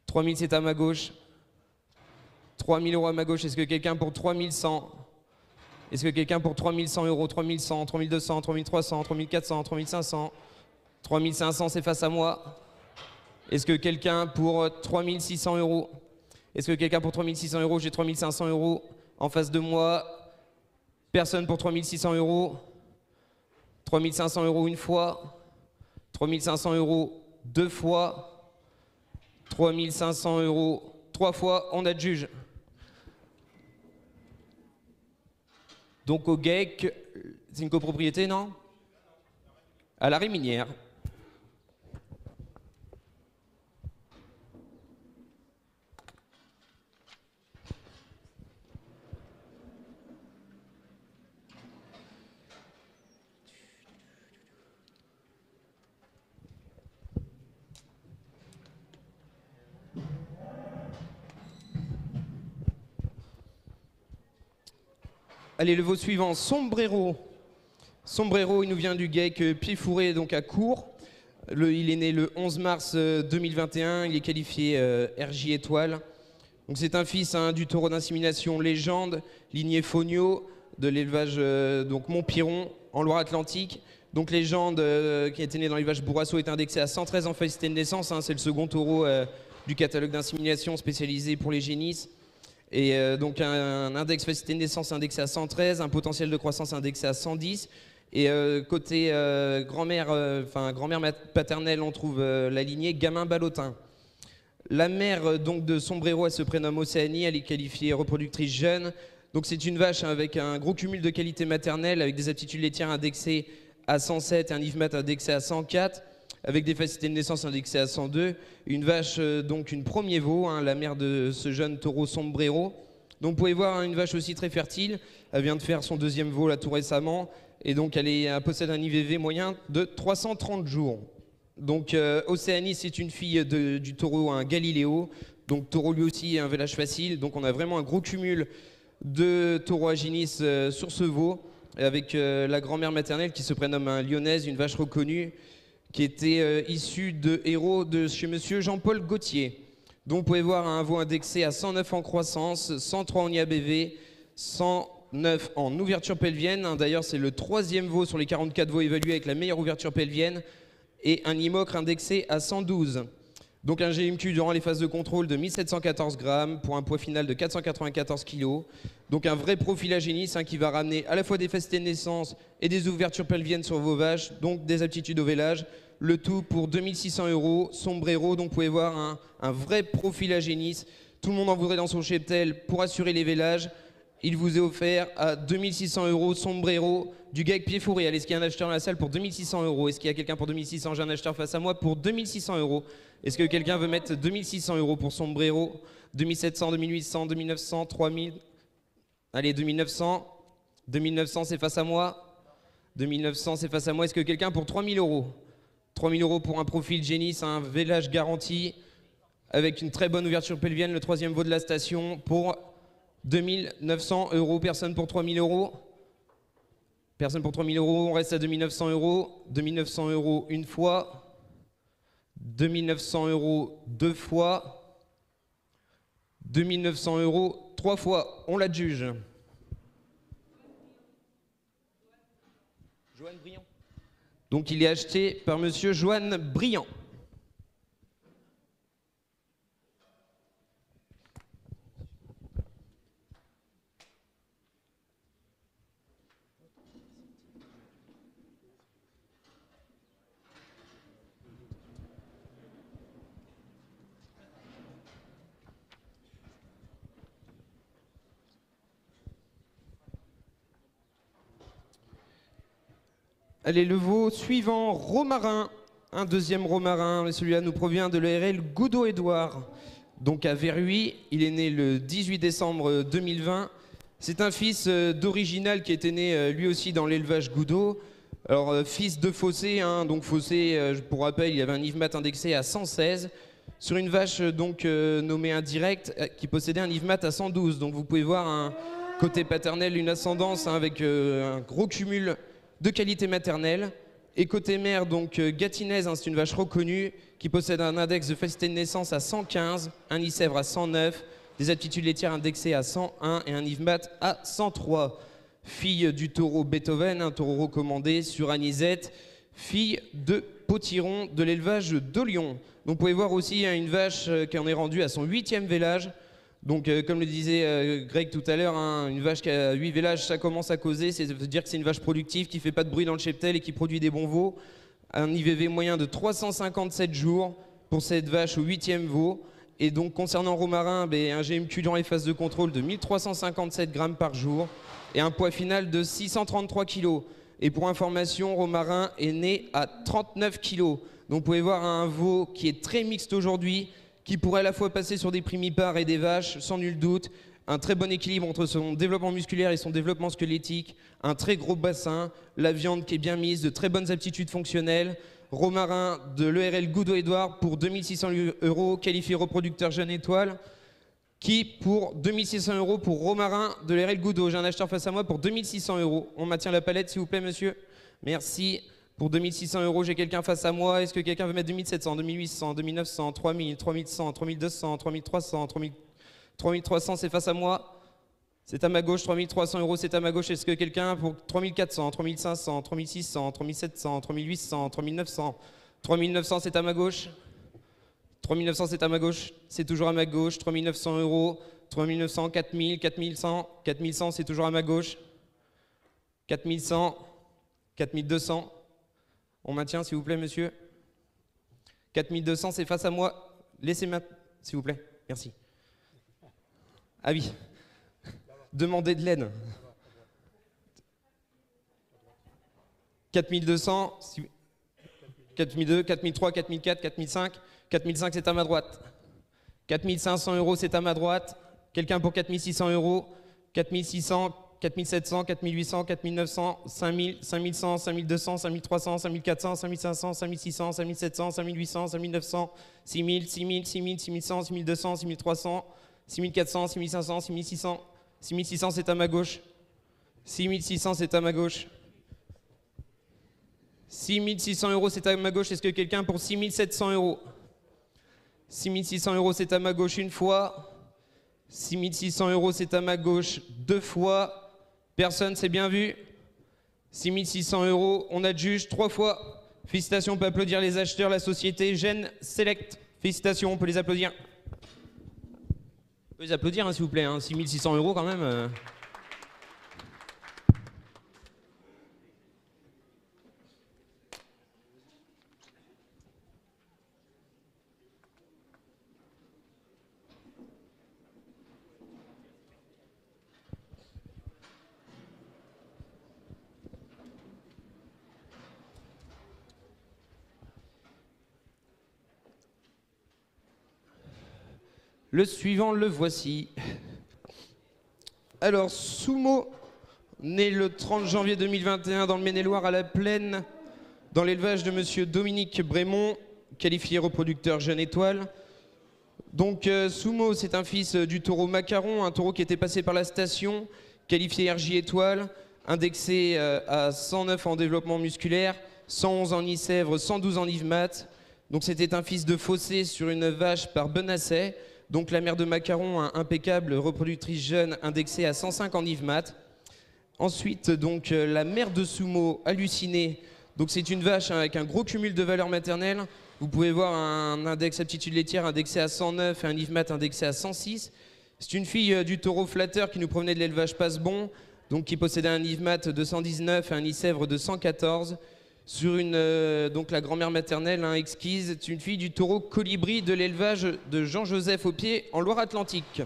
3000, c'est à ma gauche. 3000 € à ma gauche. Est-ce que quelqu'un pour 3100? Est-ce que quelqu'un pour 3100 €, 3100, 3200, 3300, 3400, 3500? 3500, c'est face à moi. Est-ce que quelqu'un pour 3600 €? Est-ce que quelqu'un pour 3600 €? J'ai 3500 € en face de moi. Personne pour 3600 €. 3500 € une fois. 3500 € deux fois. 3500 € trois fois. On adjuge. Donc au GEC, c'est une copropriété, non? À la Réminière. Allez, le veau suivant, Sombrero. Sombrero, il nous vient du GEC Pied-Fourré, donc à Cours. Il est né le 11 mars 2021, il est qualifié RJ étoile. Donc c'est un fils du taureau d'insémination Légende, lignée Fogno, de l'élevage donc Montpiron, en Loire-Atlantique. Donc Légende, qui était né dans l'élevage Bourrasso, est indexé à 113 en félicité de naissance. C'est le second taureau du catalogue d'insémination spécialisé pour les génisses. Et donc un index félicité de naissance indexé à 113, un potentiel de croissance indexé à 110. Et côté grand-mère paternelle, on trouve la lignée Gamin-Ballotin. La mère donc de Sombrero, elle se prénomme Océanie, elle est qualifiée reproductrice jeune. Donc c'est une vache avec un gros cumul de qualité maternelle, avec des aptitudes laitières indexées à 107 et un IVMAT indexé à 104, avec des facilités de naissance indexées à 102. Une vache, donc une premier veau, la mère de ce jeune taureau Sombrero. Donc vous pouvez voir une vache aussi très fertile. Elle vient de faire son deuxième veau là tout récemment. Et donc elle possède un IVV moyen de 330 jours. Donc Océanie, c'est une fille du taureau Galiléo. Donc taureau lui aussi un vélage facile. Donc on a vraiment un gros cumul de taureaux à génisses sur ce veau. Avec la grand-mère maternelle qui se prénomme Lyonnaise, une vache reconnue, qui était issue de héros de chez monsieur Jean-Paul Gauthier. Donc vous pouvez voir un veau indexé à 109 en croissance, 103 en IABV, 109 en ouverture pelvienne. D'ailleurs, c'est le troisième veau sur les 44 veaux évalués avec la meilleure ouverture pelvienne. Et un IMOCRE indexé à 112. Donc un GMQ durant les phases de contrôle de 1714 grammes pour un poids final de 494 kg. Donc un vrai profilage Génis qui va ramener à la fois des festés de naissance et des ouvertures pelviennes sur vos vaches, donc des aptitudes au vélage. Le tout pour 2600 €, sombrero, donc vous pouvez voir un vrai profilage Génis. Tout le monde en voudrait dans son cheptel pour assurer les vélages. Il vous est offert à 2600 € sombrero du GAEC pied fourré. Allez, est-ce qu'il y a un acheteur dans la salle pour 2600 €? Est-ce qu'il y a quelqu'un pour 2600? J'ai un acheteur face à moi pour 2600 €. Est-ce que quelqu'un veut mettre 2600 € pour sombrero? 2700, 2800, 2900, 3000. Allez, 2900. 2900, c'est face à moi. 2900, c'est face à moi. Est-ce que quelqu'un pour 3000 €? 3000 € pour un profil Génis, un vélage garanti avec une très bonne ouverture pelvienne, le troisième veau de la station pour 2900 €. Personne pour 3000 €? Personne pour 3000 €, on reste à 2900 €. 2900 € une fois. 2900 € deux fois. 2900 € trois fois. On l'adjuge. Joanne Briand. Donc il est acheté par monsieur Joanne Briand. Allez, le veau suivant, Romarin. Un deuxième Romarin, celui-là nous provient de l'ARL Goudot-Édouard. Donc à Verhuy, il est né le 18 décembre 2020. C'est un fils d'original qui était né lui aussi dans l'élevage Goudot. Alors fils de Fossé, donc Fossé, pour rappel, il avait un IVMAT indexé à 116 sur une vache donc nommée Indirect qui possédait un IVMAT à 112. Donc vous pouvez voir un côté paternel, une ascendance avec un gros cumul de qualité maternelle. Et côté mère, donc Gatinaise, c'est une vache reconnue qui possède un index de facilité de naissance à 115, un ISEVRE à 109, des aptitudes laitières indexées à 101 et un IVMAT à 103. Fille du taureau Beethoven, un taureau recommandé sur Anisette, fille de Potiron de l'élevage de Lyon. Donc vous pouvez voir aussi une vache qui en est rendue à son 8e vélage. Donc comme le disait Greg tout à l'heure, une vache qui a 8 vélages, ça commence à causer, ça veut dire que c'est une vache productive qui fait pas de bruit dans le cheptel et qui produit des bons veaux. Un IVV moyen de 357 jours pour cette vache au 8e veau. Et donc concernant Romarin, un GMQ dans les phases de contrôle de 1357 grammes par jour et un poids final de 633 kg. Et pour information, Romarin est né à 39 kg. Donc vous pouvez voir un veau qui est très mixte aujourd'hui, qui pourrait à la fois passer sur des primipares et des vaches, sans nul doute. Un très bon équilibre entre son développement musculaire et son développement squelettique. Un très gros bassin, la viande qui est bien mise, de très bonnes aptitudes fonctionnelles. Romarin de l'ERL Goudot-Édouard pour 2600 €, qualifié reproducteur jeune étoile. Qui pour 2600 € pour Romarin de l'ERL Goudot. J'ai un acheteur face à moi pour 2600 €. On maintient la palette s'il vous plaît monsieur. Merci. Pour 2600 €, j'ai quelqu'un face à moi. Est-ce que quelqu'un veut mettre 2700, 2800, 2900, 3000, 3100, 3200, 3300, 3300, c'est face à moi. C'est à ma gauche, 3300 €, c'est à ma gauche. Est-ce que quelqu'un pour 3400, 3500, 3600, 3700, 3800, 3900, 3900, c'est à ma gauche. 3900, c'est à ma gauche. C'est toujours à ma gauche. 3900 €, 3900, 4000, 4100, 4100, c'est toujours à ma gauche. 4100, 4200. On maintient, s'il vous plaît, monsieur. 4200, c'est face à moi. Laissez-moi, s'il vous plaît. Merci. Ah oui. Demandez de l'aide. 4200, 4002, 4003, 4004, 4005. 4005, c'est à ma droite. 4500 €, c'est à ma droite. Quelqu'un pour 4600 €. 4600, 4700, 4800, 4900, 5000, 5100, 5200, 5300, 5400, 5500, 5600, 5700, 5800, 5900, 6000, 6000, 6000, 6100, 6200, 6300, 6400, 6500, 6600. 6600, c'est à ma gauche. 6600, c'est à ma gauche. 6600 €, c'est à ma gauche. Est-ce que quelqu'un pour 6700 €? 6600 €, c'est à ma gauche une fois. 6600 €, c'est à ma gauche deux fois. Personne, c'est bien vu. 6600 €, on adjuge trois fois. Félicitations, on peut applaudir les acheteurs, la société Gène Select. Félicitations, on peut les applaudir. On peut les applaudir, hein, s'il vous plaît, hein, 6600 € quand même. Le suivant, le voici. Alors, Sumo, né le 30 janvier 2021 dans le Maine-et-Loire à la Plaine, dans l'élevage de monsieur Dominique Brémond, qualifié reproducteur jeune étoile. Donc, Sumo, c'est un fils du taureau Macaron, un taureau qui était passé par la station, qualifié RJ étoile, indexé à 109 en développement musculaire, 111 en Nice-Sèvres, 112 en Yves-Mat. Donc, c'était un fils de fossé sur une vache par Benasset. Donc la mère de Macaron, impeccable, reproductrice jeune, indexée à 105 en Yves-Mat. Ensuite, donc la mère de Sumo, hallucinée. Donc c'est une vache avec un gros cumul de valeurs maternelles. Vous pouvez voir un index aptitude laitière indexé à 109 et un Yves-Mat indexé à 106. C'est une fille du taureau flatteur qui nous provenait de l'élevage Passebon, donc qui possédait un Yves-Mat de 119 et un Nice-Sèvres de 114. Sur donc la grand-mère maternelle, exquise, c'est une fille du taureau colibri de l'élevage de Jean-Joseph au pied en Loire-Atlantique.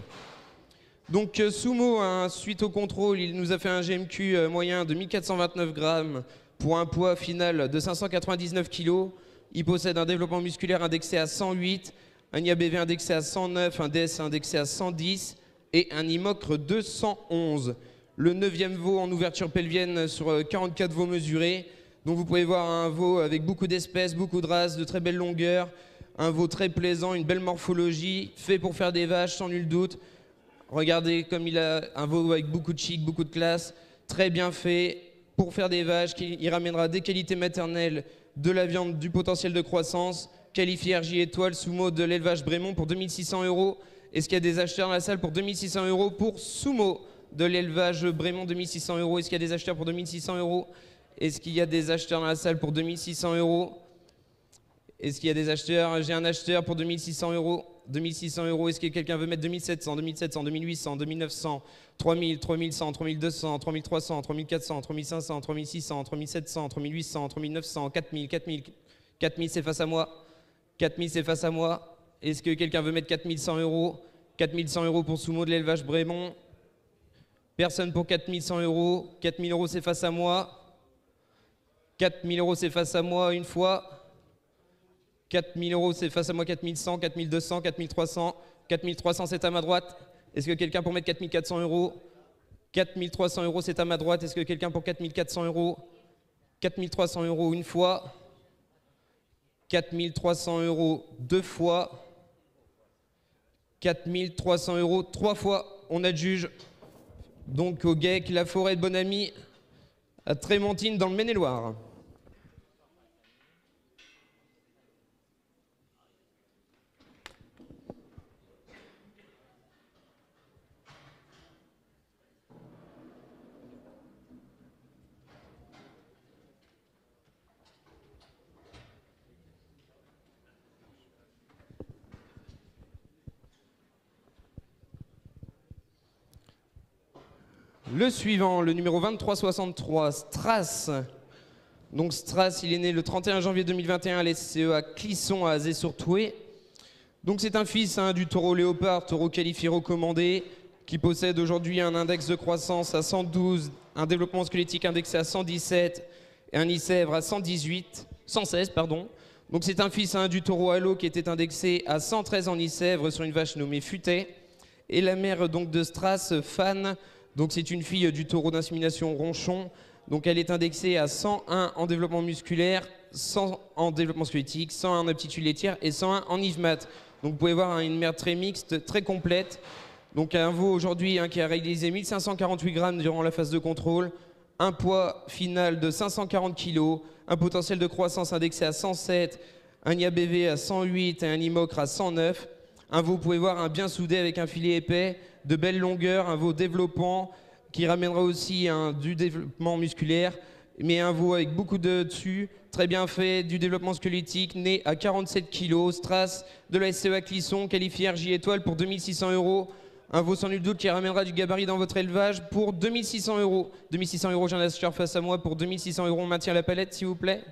Donc Sumo, suite au contrôle, il nous a fait un GMQ moyen de 1429 grammes pour un poids final de 599 kg. Il possède un développement musculaire indexé à 108, un IABV indexé à 109, un DS indexé à 110 et un IMOCRE de 111. Le 9e veau en ouverture pelvienne sur 44 veaux mesurés. Donc vous pouvez voir un veau avec beaucoup d'espèces, beaucoup de races, de très belle longueur, un veau très plaisant, une belle morphologie, fait pour faire des vaches sans nul doute. Regardez comme il a un veau avec beaucoup de chic, beaucoup de classe, très bien fait pour faire des vaches, qui ramènera des qualités maternelles, de la viande, du potentiel de croissance, qualifié RJ étoile, Sumo de l'élevage Brémond pour 2600 €. Est-ce qu'il y a des acheteurs dans la salle pour 2600 € pour Sumo de l'élevage Brémond, 2600 €? Est-ce qu'il y a des acheteurs pour 2600 €? Est-ce qu'il y a des acheteurs dans la salle pour 2600 €? Est-ce qu'il y a des acheteurs? J'ai un acheteur pour 2600 €. 2600 €. Est-ce que quelqu'un veut mettre 2700, 2700, 2800, 2900, 3000, 3100, 3200, 3300, 3400, 3500, 3600, 3700, 3800, 3900, 4000, 4000, 4000 c'est face à moi. 4000 c'est face à moi. Est-ce que quelqu'un veut mettre 4100 €? 4100 € pour Sumo de l'élevage Brémond. Personne pour 4100 €. 4000 € c'est face à moi. 4000 € c'est face à moi une fois. 4000 € c'est face à moi, 4100, 4200, 4300. 4300 c'est à ma droite. Est-ce que quelqu'un pour mettre 4400 €? 4300 € c'est à ma droite. Est-ce que quelqu'un pour 4400 €? 4300 € une fois. 4300 € deux fois. 4300 € trois fois. On adjuge donc au GEC, la forêt de Bonamy, à Trémentine dans le Maine-et-Loire. Le suivant, le numéro 2363, Strass. Donc Strass, il est né le 31 janvier 2021 à l'SCE à Clisson, à Azé-sur-Toué. Donc c'est un fils du taureau léopard, taureau qualifié recommandé, qui possède aujourd'hui un index de croissance à 112, un développement squelettique indexé à 117 et un Nice-Sèvres à 116, pardon. Donc c'est un fils du taureau halo qui était indexé à 113 en Nice-Sèvres sur une vache nommée Futet. Et la mère donc de Strass, Fan. Donc c'est une fille du taureau d'insémination Ronchon. Donc elle est indexée à 101 en développement musculaire, 100 en développement squelettique, 101 en aptitude laitière et 101 en Yves-Mat. Donc vous pouvez voir une mère très mixte, très complète. Donc un veau aujourd'hui qui a réalisé 1548 grammes durant la phase de contrôle, un poids final de 540 kg, un potentiel de croissance indexé à 107, un IABV à 108 et un IMOCRE à 109. Un veau, vous pouvez voir, un bien soudé avec un filet épais, de belle longueur, un veau développant qui ramènera aussi du développement musculaire, mais un veau avec beaucoup de dessus, très bien fait, du développement squelettique, né à 47 kg, strass de la SCA Clisson, qualifié RJ étoile pour 2600 €. Un veau sans nul doute qui ramènera du gabarit dans votre élevage pour 2600 €. 2600 €, j'ai un acheteur face à moi pour 2600 €. On maintient la palette, s'il vous plaît.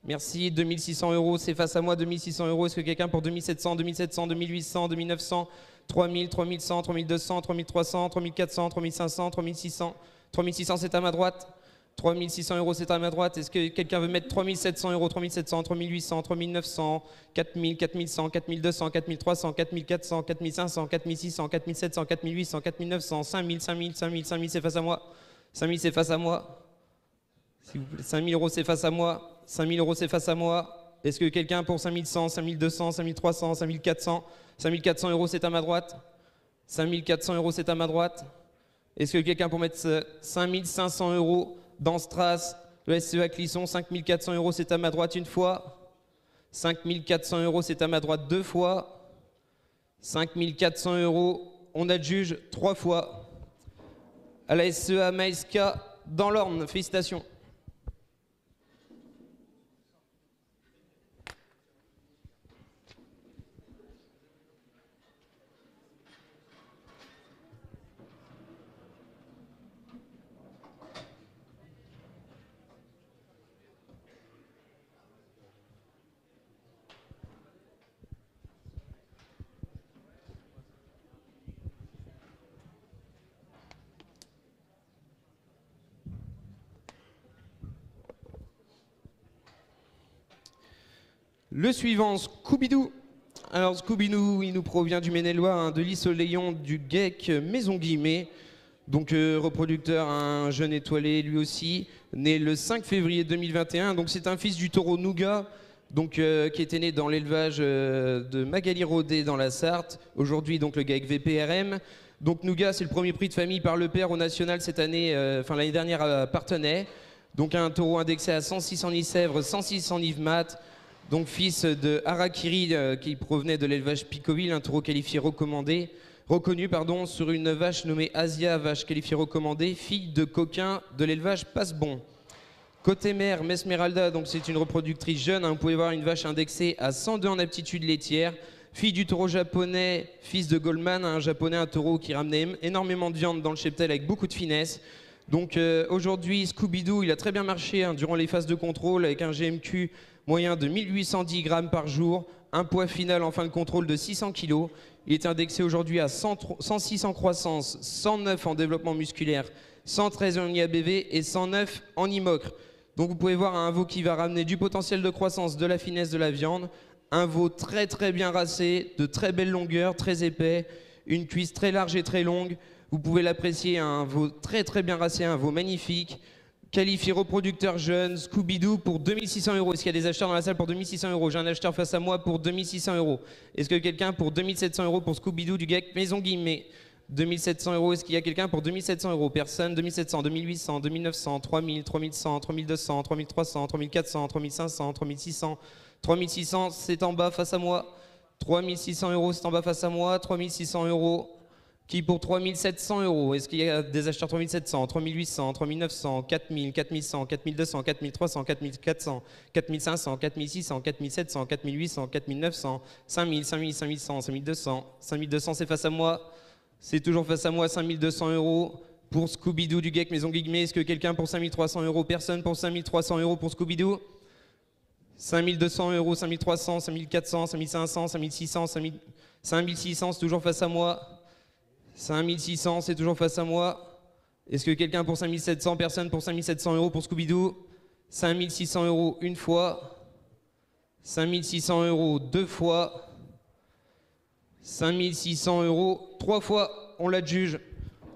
Merci, 2600 €, c'est face à moi, 2600 €. Est-ce que quelqu'un pour 2700, 2700, 2800, 2900, 3000, 3100, 3200, 3300, 3400, 3500, 3600, 3600, c'est à ma droite. 3600 €, c'est à ma droite. Est-ce que quelqu'un veut mettre 3700 €, 3700, 3800, 3900, 4000, 4100, 4200, 4300, 4400, 4500, 4600, 4700, 4800, 4900, 5000, 5000, 5000, 5000, c'est face à moi. 5000, c'est face à moi. S'il vous plaît, 5000 €, c'est face à moi. 5000 €, c'est face à moi. Est-ce que quelqu'un pour 5100, 5200, 5300, 5400, 5400 €, c'est à ma droite. 5400 €, c'est à ma droite. Est-ce que quelqu'un pour mettre 5500 € dans Strass, le SCA Clisson, 5400 €, c'est à ma droite une fois. 5400 €, c'est à ma droite deux fois. 5400 €, on adjuge trois fois. À la SCA Maïska dans l'Orne, félicitations. Le suivant, Scooby-Doo. Alors Scooby-Doo, il nous provient du Maine-et-Loire, hein, de l'Isle-Léon, du GEC Maison Guillemets. Donc reproducteur, un jeune étoilé lui aussi, né le 5 février 2021. Donc c'est un fils du taureau Nougat, donc, qui était né dans l'élevage de Magali Rodet dans la Sarthe. Aujourd'hui donc le GEC VPRM. Donc Nougat, c'est le premier prix de famille par le père au national cette année, l'année dernière à Parthenay. Donc un taureau indexé à 106 en Nice-Sèvres, 106 en Yves-Mat. Donc fils de Harakiri qui provenait de l'élevage Picoville, un taureau qualifié reconnu sur une vache nommée Asia, vache qualifiée recommandée, fille de coquin de l'élevage Passebon. Côté mère, Mesmeralda, donc c'est une reproductrice jeune, hein, vous pouvez voir une vache indexée à 102 en aptitude laitière, fille du taureau japonais, fils de Goldman, un japonais, un taureau qui ramenait énormément de viande dans le cheptel avec beaucoup de finesse. Donc aujourd'hui, Scooby-Doo, il a très bien marché, hein, durant les phases de contrôle avec un GMQ moyen de 1810 grammes par jour, un poids final en fin de contrôle de 600 kg. Il est indexé aujourd'hui à 106 en croissance, 109 en développement musculaire, 113 en IABV et 109 en IMOCRE. Donc vous pouvez voir un veau qui va ramener du potentiel de croissance, de la finesse, de la viande. Un veau très très bien racé, de très belle longueur, très épais, une cuisse très large et très longue. Vous pouvez l'apprécier, un veau très très bien racé, un veau magnifique. Qualifié reproducteur jeune, Scooby-Doo pour 2600 €. Est-ce qu'il y a des acheteurs dans la salle pour 2600 €? J'ai un acheteur face à moi pour 2600 €. Est-ce que quelqu'un pour 2700 € pour Scooby-Doo du GEC Maison Guillemets? 2700 €. Est-ce qu'il y a quelqu'un pour 2700 €? Personne. 2700, 2800, 2900, 3000, 3100, 3200, 3300, 3400, 3500, 3600. 3600, c'est en bas face à moi. 3600 €, c'est en bas face à moi. 3600 €. Qui pour 3700 €? Est-ce qu'il y a des acheteurs 3700, 3800, 3900, 4000, 4100, 4200, 4300, 4400, 4500, 4600, 4700, 4800, 4900, 5000, 5000, 5100, 5200. 5200, c'est face à moi. C'est toujours face à moi, 5200 € pour Scooby-Doo du GEC Maison Guillemets. Est-ce que quelqu'un pour 5300 €? Personne pour 5300 € pour Scooby-Doo? 5200 €, 5300, 5400, 5500, 5600, 5600, c'est toujours face à moi. 5600, c'est toujours face à moi. Est-ce que quelqu'un pour 5700? Personne pour 5700 € pour Scooby-Doo? 5600 € une fois. 5600 € deux fois. 5600 € trois fois. On l'adjuge.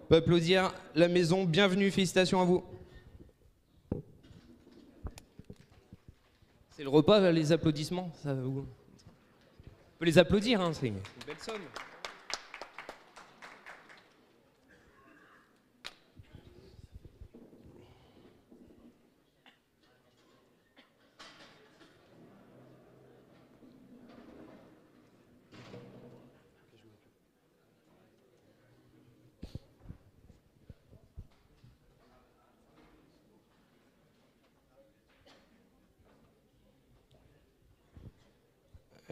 On peut applaudir la maison. Bienvenue, félicitations à vous. C'est le repas, les applaudissements. Ça, on peut les applaudir, hein, c'est une belle somme.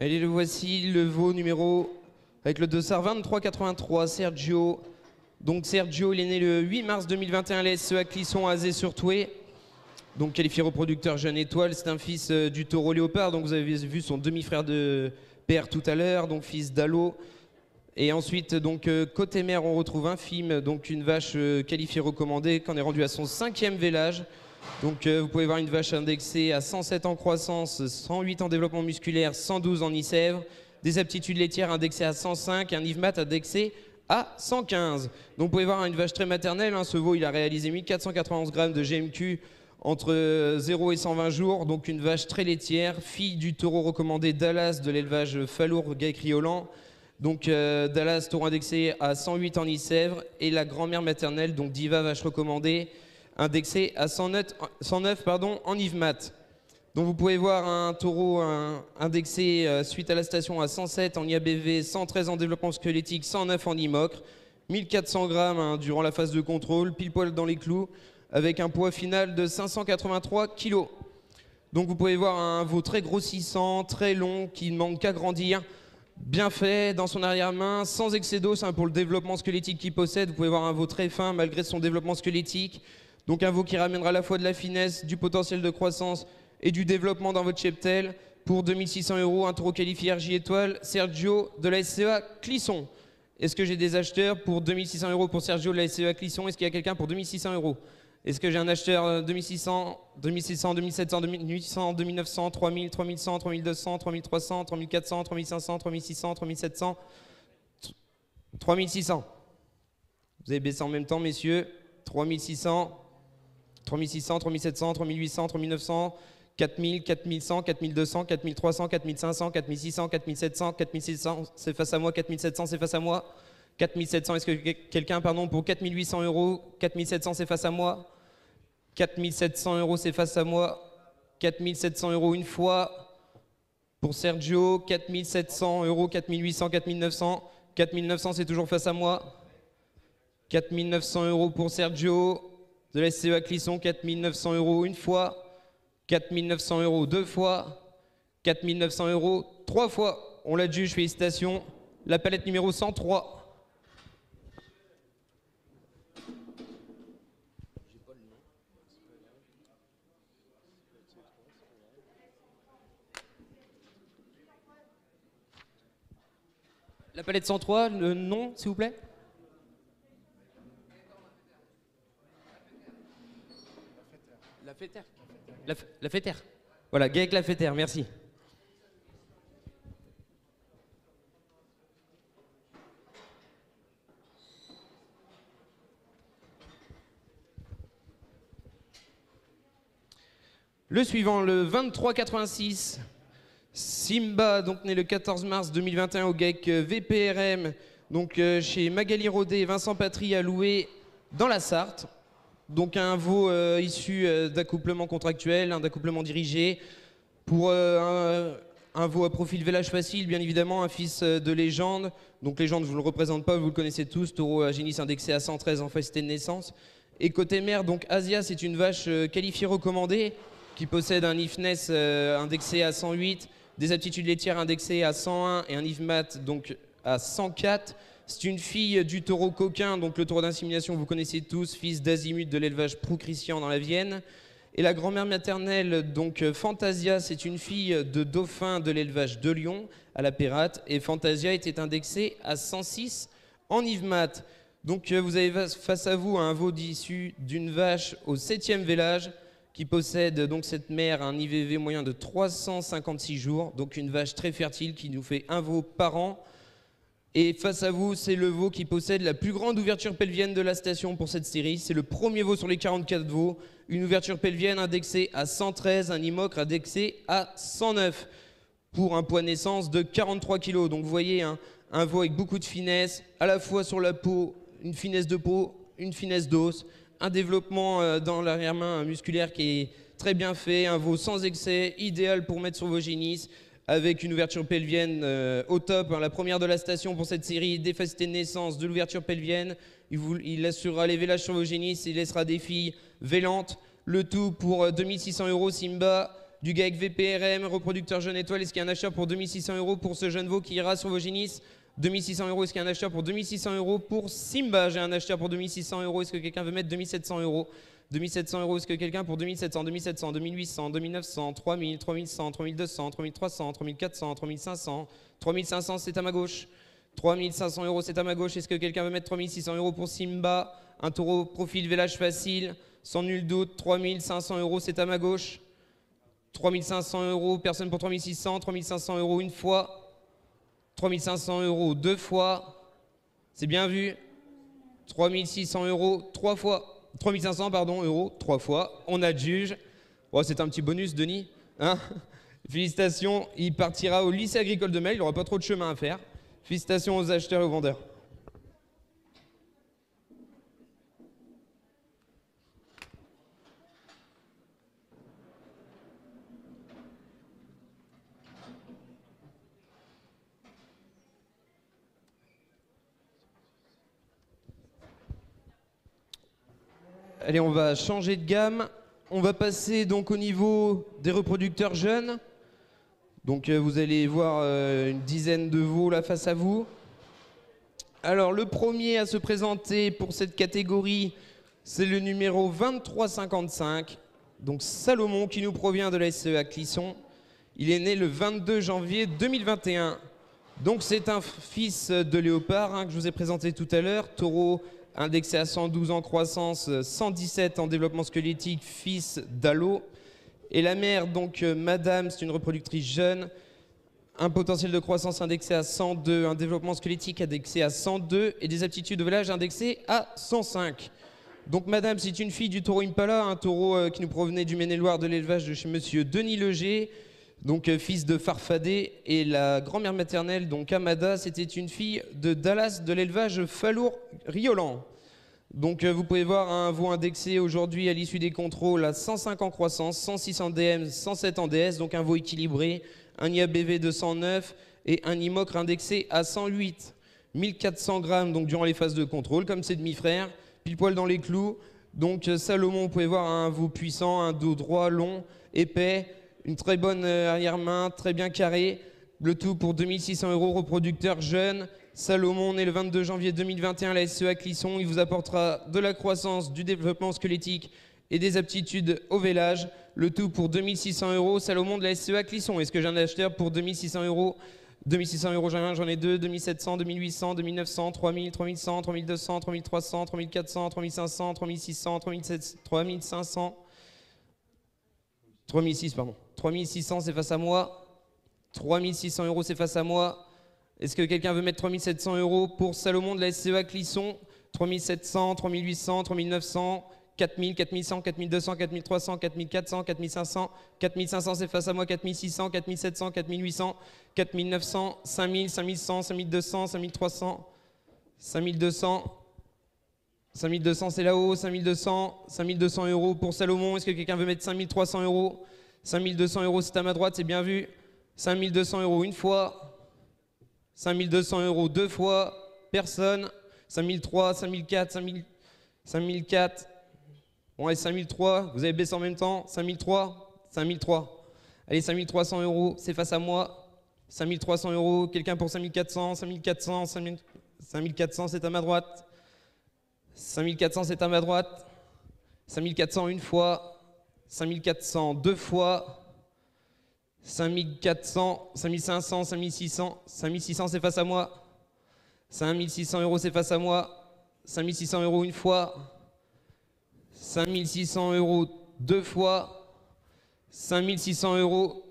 Allez, le voici, le veau numéro avec le dossard 2383, Sergio. Donc Sergio, il est né le 8 mars 2021 à la SEA Clisson à Azé-sur-Thoué. Donc qualifié reproducteur jeune étoile, c'est un fils du taureau léopard. Donc vous avez vu son demi-frère de père tout à l'heure, donc fils d'Allo. Et ensuite, donc côté mère, on retrouve un film, donc une vache qualifiée recommandée, qu'on est rendu à son 5e vélage. Donc vous pouvez voir une vache indexée à 107 en croissance, 108 en développement musculaire, 112 en ISEV, des aptitudes laitières indexées à 105 et un IVMAT indexé à 115. Donc vous pouvez voir une vache très maternelle, hein. Ce veau il a réalisé 1491 grammes de GMQ entre 0 et 120 jours, donc une vache très laitière, fille du taureau recommandé Dallas de l'élevage Falour-Gaïcriolan. Donc Dallas, taureau indexé à 108 en ISEV, et la grand-mère maternelle, donc Diva, vache recommandée, indexé à 109 en IVMAT. Donc vous pouvez voir un taureau indexé suite à la station à 107 en IABV, 113 en développement squelettique, 109 en IMOCRE, 1400 grammes hein, durant la phase de contrôle, pile poil dans les clous, avec un poids final de 583 kg. Donc vous pouvez voir un veau très grossissant, très long, qui ne manque qu'à grandir, bien fait dans son arrière-main, sans excès d'os hein, pour le développement squelettique qu'il possède. Vous pouvez voir un veau très fin malgré son développement squelettique. Donc un veau qui ramènera à la fois de la finesse, du potentiel de croissance et du développement dans votre cheptel. Pour 2600 €, un taureau qualifié RJ étoile, Sergio de la SCA Clisson. Est-ce que j'ai des acheteurs pour 2600 € pour Sergio de la SCA Clisson? Est-ce qu'il y a quelqu'un pour 2600 €? Est-ce que j'ai un acheteur 2600, 2700, 2800, 2900, 3000, 3100, 3200, 3300, 3400, 3500, 3600, 3700, 3600? Vous avez baissé en même temps, messieurs. 3600, 3600, 3700, 3800, 3900, 4000, 4100, 4200, 4300, 4500, 4600, 4700, 4600, c'est face à moi, 4700, c'est face à moi. 4700, est-ce que quelqu'un, pardon, pour 4800 €, 4700, c'est face à moi. 4700 €, c'est face à moi. 4700 € une fois. Pour Sergio, 4700 €, 4800, 4900. 4900, c'est toujours face à moi. 4900 € pour Sergio de la SCA Clisson, 4900 € une fois. 4900 € deux fois. 4900 € trois fois. On l'adjuge, félicitations. La palette numéro 103. La palette 103, le nom, s'il vous plaît? La Fétère. La Fétère. Voilà, Gaëc la Fétère, merci. Le suivant, le 2386. Simba, donc né le 14 mars 2021 au GAEC VPRM, donc chez Magali Rodet et Vincent Patry à Loué dans la Sarthe. Donc un veau issu d'accouplement contractuel, d'accouplement dirigé, pour un veau à profil vélage facile, bien évidemment, un fils de Légende. Donc Légende, je ne vous le représente pas, vous le connaissez tous, taureau à génisse indexé à 113 en facilité de naissance. Et côté mère, donc Asia, c'est une vache qualifiée recommandée, qui possède un IFNES indexé à 108, des aptitudes laitières indexées à 101 et un IVMAT donc à 104. C'est une fille du taureau coquin, donc le taureau d'insémination, vous connaissez tous, fils d'Azimut de l'élevage Prou-Christian dans la Vienne. Et la grand-mère maternelle, donc Fantasia, c'est une fille de dauphin de l'élevage de Lyon à la Pérate. Et Fantasia était indexée à 106 en IVMAT. Donc vous avez face à vous un veau issu d'une vache au 7e vélage, qui possède donc cette mère un IVV moyen de 356 jours, donc une vache très fertile qui nous fait un veau par an. Et face à vous, c'est le veau qui possède la plus grande ouverture pelvienne de la station pour cette série. C'est le premier veau sur les 44 veaux, une ouverture pelvienne indexée à 113, un IMOCRE indexé à 109, pour un poids naissance de 43 kg. Donc vous voyez, un veau avec beaucoup de finesse, à la fois sur la peau, une finesse de peau, une finesse d'os, un développement dans l'arrière-main musculaire qui est très bien fait, un veau sans excès, idéal pour mettre sur vos génisses, avec une ouverture pelvienne au top, la première de la station pour cette série, des facilités de naissance, de l'ouverture pelvienne. Il assurera les vélages sur vos génisses, il laissera des filles vélantes. Le tout pour 2600 € Simba, du GAEC VPRM, reproducteur jeune étoile. Est-ce qu'il y a un acheteur pour 2600 € pour ce jeune veau qui ira sur Voginis? 2600 €. Est-ce qu'il y a un acheteur pour 2600 € pour Simba? J'ai un acheteur pour 2600 €. Est-ce que quelqu'un veut mettre 2700 €? 2700 €. Est-ce que quelqu'un pour 2700, 2700, 2800, 2900, 3000, 3100, 3200, 3300, 3400, 3500, 3500, c'est à ma gauche. 3500 €, c'est à ma gauche. Est-ce que quelqu'un veut mettre 3600 € pour Simba? Un taureau profil vélage facile, sans nul doute. 3500 €, c'est à ma gauche. 3500 €, personne pour 3600, 3500 € une fois. 3500 € deux fois. C'est bien vu. 3600 € trois fois. 3500 pardon, euros trois fois. On a de juge. Oh, c'est un petit bonus, Denis. Hein, félicitations. Il partira au lycée agricole de Mel. Il n'aura pas trop de chemin à faire. Félicitations aux acheteurs et aux vendeurs. Allez, on va changer de gamme. On va passer donc au niveau des reproducteurs jeunes. Donc vous allez voir une dizaine de veaux là face à vous. Alors le premier à se présenter pour cette catégorie, c'est le numéro 2355. Donc Salomon qui nous provient de la SEA Clisson. Il est né le 22 janvier 2021. Donc c'est un fils de léopard hein, que je vous ai présenté tout à l'heure. Taureau indexé à 112 en croissance, 117 en développement squelettique, fils d'Allo. Et la mère, donc Madame, c'est une reproductrice jeune, un potentiel de croissance indexé à 102, un développement squelettique indexé à 102 et des aptitudes de vélage indexées à 105. Donc Madame, c'est une fille du taureau Impala, un taureau qui nous provenait du Maine-et-Loire de l'élevage de chez Monsieur Denis Leger, donc fils de Farfadet. Et la grand-mère maternelle, donc Amada, c'était une fille de Dallas de l'élevage Falour-Riolan. Donc vous pouvez voir un veau indexé aujourd'hui à l'issue des contrôles à 105 en croissance, 106 en DM, 107 en DS, donc un veau équilibré, un IABV de 109 et un IMOCRE indexé à 108. 1400 grammes donc durant les phases de contrôle, comme ses demi-frères, pile poil dans les clous. Donc Salomon, vous pouvez voir un veau puissant, un dos droit, long, épais, une très bonne arrière-main, très bien carré. Le tout pour 2600 €, reproducteur jeune. Salomon, né le 22 janvier 2021 à la SEA Clisson. Il vous apportera de la croissance, du développement squelettique et des aptitudes au vélage. Le tout pour 2600 €. Salomon de la SEA Clisson. Est-ce que j'ai un acheteur pour 2600 €? 2600 €, j'en ai deux. 2700, 2800, 2900, 3000, 3100, 3200, 3300, 3400, 3500, 3600, 3500, 3006, pardon. 3600, c'est face à moi. 3600 €, c'est face à moi. Est-ce que quelqu'un veut mettre 3700 € pour Salomon de la SEA Clisson? 3700, 3800, 3900, 4000, 4100, 4200, 4300, 4400, 4500, 4500, c'est face à moi. 4600, 4700, 4800, 4900, 5000, 5100, 5200, 5300, 5200, 5200, c'est là-haut. 5200, 5200 € pour Salomon. Est-ce que quelqu'un veut mettre 5300 €? 5200 €, c'est à ma droite, c'est bien vu. 5200 € une fois. 5200 € deux fois, personne. 5003, 5004, 5004. Bon, allez, 5003, vous avez baissé en même temps. 5003, 5003. Allez, 5300 €, c'est face à moi. 5300 €, quelqu'un pour 5400, 5400, 5400, c'est à ma droite. 5400, c'est à ma droite. 5400 une fois. 5400 deux fois. 5400, 5500, 5600, 5600 c'est face à moi. 5600 €, c'est face à moi. 5600 € une fois. 5600 € deux fois. 5600 €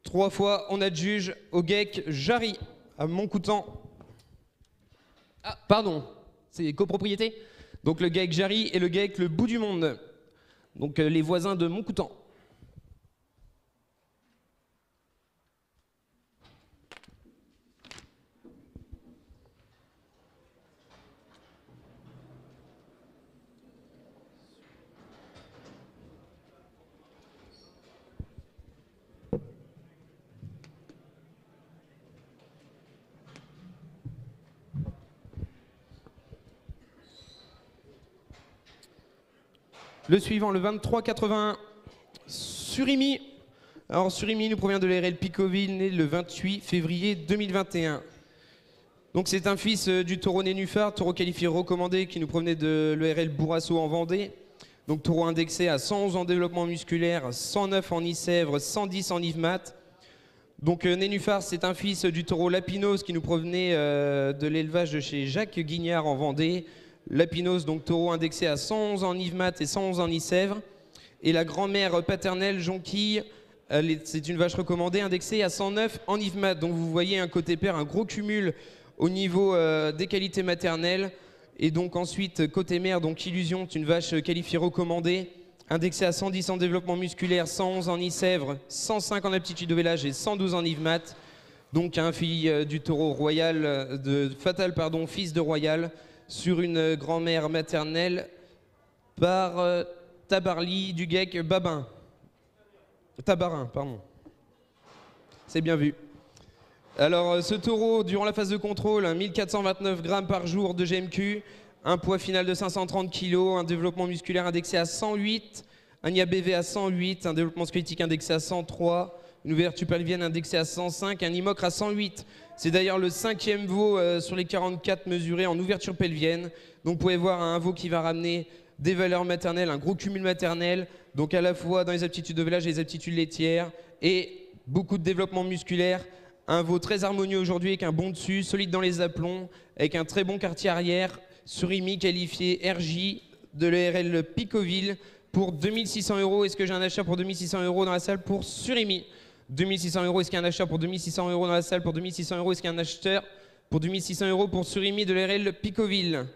trois fois. On adjuge au GAEC Jarry à Montcoutan. Ah, pardon, c'est copropriété. Donc le GAEC Jarry et le GAEC Le Bout du Monde. Donc les voisins de Montcoutan. Le suivant, le 2381, Surimi. Alors Surimi nous provient de l'ARL Picoville, né le 28 février 2021. Donc c'est un fils du taureau Nénuphar, taureau qualifié recommandé qui nous provenait de l'ARL Bourrasso en Vendée. Donc taureau indexé à 111 en développement musculaire, 109 en Icèvre, 110 en Yvmat. Donc Nénuphar, c'est un fils du taureau Lapinos qui nous provenait de l'élevage de chez Jacques Guignard en Vendée. Lapinos, donc taureau indexé à 111 en Yvmat et 111 en Icèvre. Et la grand-mère paternelle Jonquille, c'est une vache recommandée indexée à 109 en Yvmat. Donc vous voyez un côté père, un gros cumul au niveau des qualités maternelles. Et donc ensuite, côté mère, donc Illusion, c'est une vache qualifiée recommandée, indexée à 110 en développement musculaire, 111 en Icèvre, 105 en aptitude de vélage et 112 en Yvmat. Donc un fille du taureau royal, Fatal, pardon, fils de royal, sur une grand-mère maternelle par Tabarly du Geck Babin. Tabarin, pardon. C'est bien vu. Alors, ce taureau, durant la phase de contrôle, 1429 grammes par jour de GMQ, un poids final de 530 kg, un développement musculaire indexé à 108, un IABV à 108, un développement squelettique indexé à 103, une ouverture pelvienne indexée à 105, un IMOCRE à 108. C'est d'ailleurs le 5e veau sur les 44 mesurés en ouverture pelvienne. Donc, vous pouvez voir un veau qui va ramener des valeurs maternelles, un gros cumul maternel, donc à la fois dans les aptitudes de vélage et les aptitudes laitières, et beaucoup de développement musculaire. Un veau très harmonieux aujourd'hui avec un bon dessus, solide dans les aplombs, avec un très bon quartier arrière, Surimi qualifié RJ de l'ARL Picoville pour 2600 €. Est-ce que j'ai un achat pour 2600 € dans la salle pour Surimi? 2600 €, est-ce qu'il y a un acheteur pour 2600 € dans la salle pour 2600 €? Est-ce qu'il y a un acheteur pour 2600 € pour Surimi de l'ARL Picoville?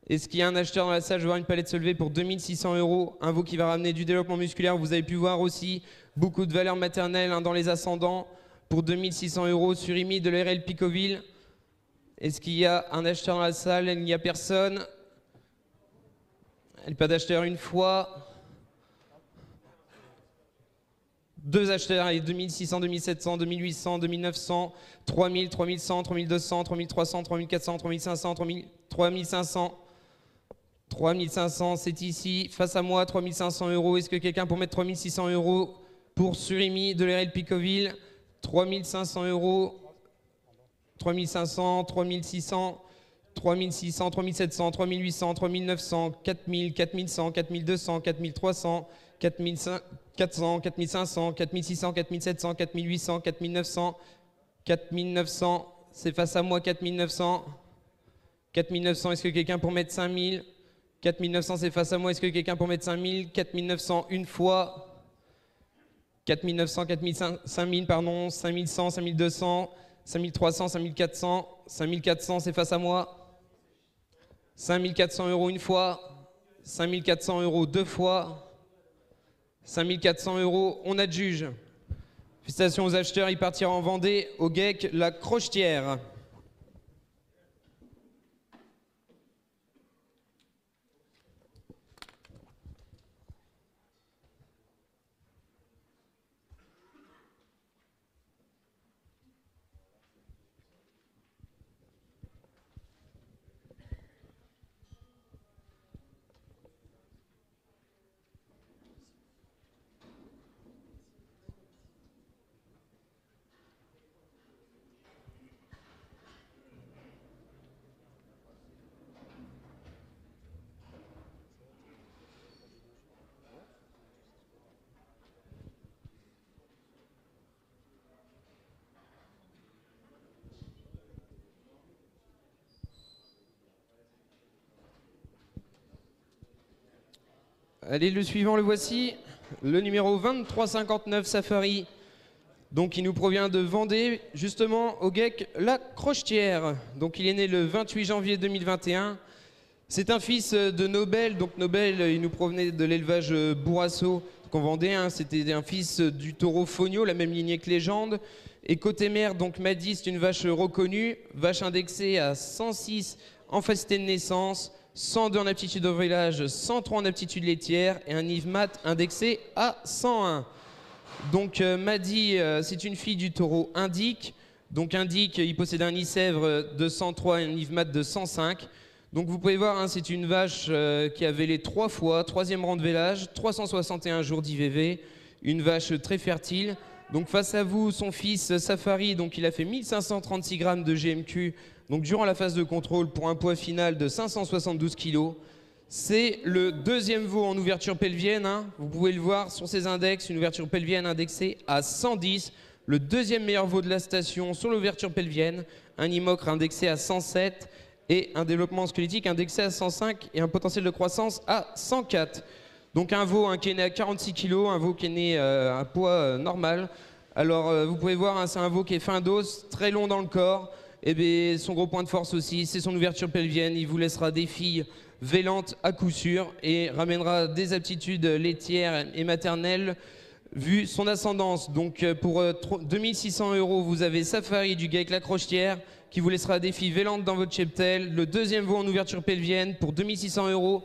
Est-ce qu'il y a un acheteur dans la salle? Je vais voir une palette se lever pour 2600 €. Un veau qui va ramener du développement musculaire. Vous avez pu voir aussi beaucoup de valeurs maternelles dans les ascendants pour 2600 € Surimi de l'ARL Picoville. Est-ce qu'il y a un acheteur dans la salle? Il n'y a personne. Il n'y a pas d'acheteur une fois. Deux acheteurs, allez, 2600, 2700, 2800, 2900, 3000, 3100, 3200, 3300, 3400, 3500, 3500. 3500, c'est ici, face à moi, 3500 €. Est-ce que quelqu'un pour mettre 3600 € pour Surimi de l'ARL Picoville? 3500 €, 3500, 3600, 3600, 3700, 3800, 3900, 4000, 4100, 4200, 4300, 4500, 4500, 4600, 4700, 4800, 4900, 4900, c'est face à moi, 4900. 4900, est-ce que quelqu'un pour mettre 5000? 4900, c'est face à moi, est-ce que quelqu'un pour mettre 5000? 4900, une fois. 4900, 5000, pardon, 5100, 5200, 5300, 5400, 5400, c'est face à moi. 5400 € une fois. 5400 € deux fois. 5400 €, on adjuge. Félicitations aux acheteurs, il partira en Vendée, au Geck La Crochetière. Allez, le suivant, le voici. Le numéro 2359 Safari. Donc il nous provient de Vendée, justement au Geck La Crochetière. Donc il est né le 28 janvier 2021. C'est un fils de Nobel. Donc Nobel, il nous provenait de l'élevage Bourrasso qu'on vendait. C'était un fils du taureau Fogno, la même lignée que Légende. Et côté mère, donc Maddy, c'est une vache reconnue, vache indexée à 106 en facilité de naissance, 102 en aptitude au village, 103 en aptitude laitière et un Yvmat indexé à 101. Donc Maddy, c'est une fille du taureau Indique. Donc Indique, il possédait un Icèvre de 103 et un Yvmat de 105. Donc vous pouvez voir, c'est une vache qui avait les 3 fois, 3e rang de vélage, 361 jours d'IVV, une vache très fertile. Donc face à vous, son fils Safari, donc il a fait 1536 grammes de GMQ donc durant la phase de contrôle pour un poids final de 572 kg. C'est le deuxième veau en ouverture pelvienne, hein. Vous pouvez le voir sur ses index, une ouverture pelvienne indexée à 110. Le deuxième meilleur veau de la station sur l'ouverture pelvienne, un IMOCRE indexé à 107 et un développement squelettique indexé à 105 et un potentiel de croissance à 104. Donc un veau qui est né à 46 kg, un veau qui est né à un poids normal. Alors vous pouvez voir, hein, c'est un veau qui est fin d'os, très long dans le corps. Et bien, son gros point de force aussi, c'est son ouverture pelvienne. Il vous laissera des filles vélantes à coup sûr et ramènera des aptitudes laitières et maternelles vu son ascendance. Donc pour 2600 €, vous avez Safari du GEC La Crochetière qui vous laissera des filles vélantes dans votre cheptel. Le deuxième veau en ouverture pelvienne pour 2600 €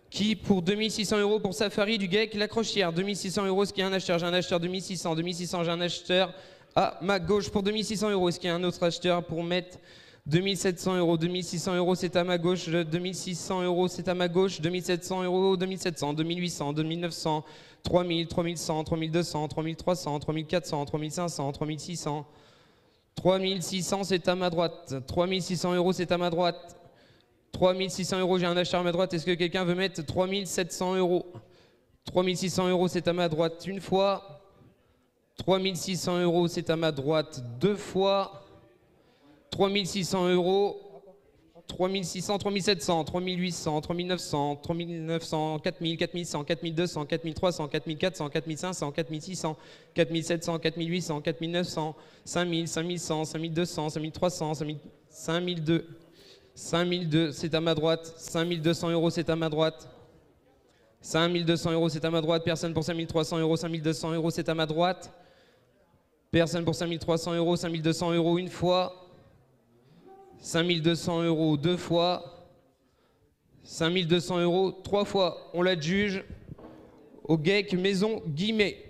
qui pour 2600 € pour Safari du GEC La Crochetière. 2600 €, est-ce qu'il y a un acheteur? J'ai un acheteur 2600, 2600, j'ai un acheteur à ma gauche pour 2600 €. Est-ce qu'il y a un autre acheteur pour mettre 2700 €? 2600 €, c'est à ma gauche. 2600 €, c'est à ma gauche. 2700 €, 2700, 2800, 2900, 3000, 3100, 3200, 3300, 3400, 3500, 3600. 3600, c'est à ma droite. 3600 €, c'est à ma droite. 3600 €, j'ai un acheteur à ma droite. Est-ce que quelqu'un veut mettre 3700 €? 3600 €, c'est à ma droite une fois. 3600 €, c'est à ma droite deux fois. 3600 €, 3600, 3700, 3800, 3900, 3900, 4000, 4100, 4200, 4300, 4400, 4500, 4600, 4700, 4800, 4900, 5000, 5100, 5200, 5300, 5002. 5002, c'est à ma droite. 5200 €, c'est à ma droite. 5200 €, c'est à ma droite. Personne pour 5300 €. 5200 €, c'est à ma droite. Personne pour 5300 €. 5200 € une fois. 5200 € deux fois. 5200 € trois fois. On l'adjuge au GEC Maison Guimet.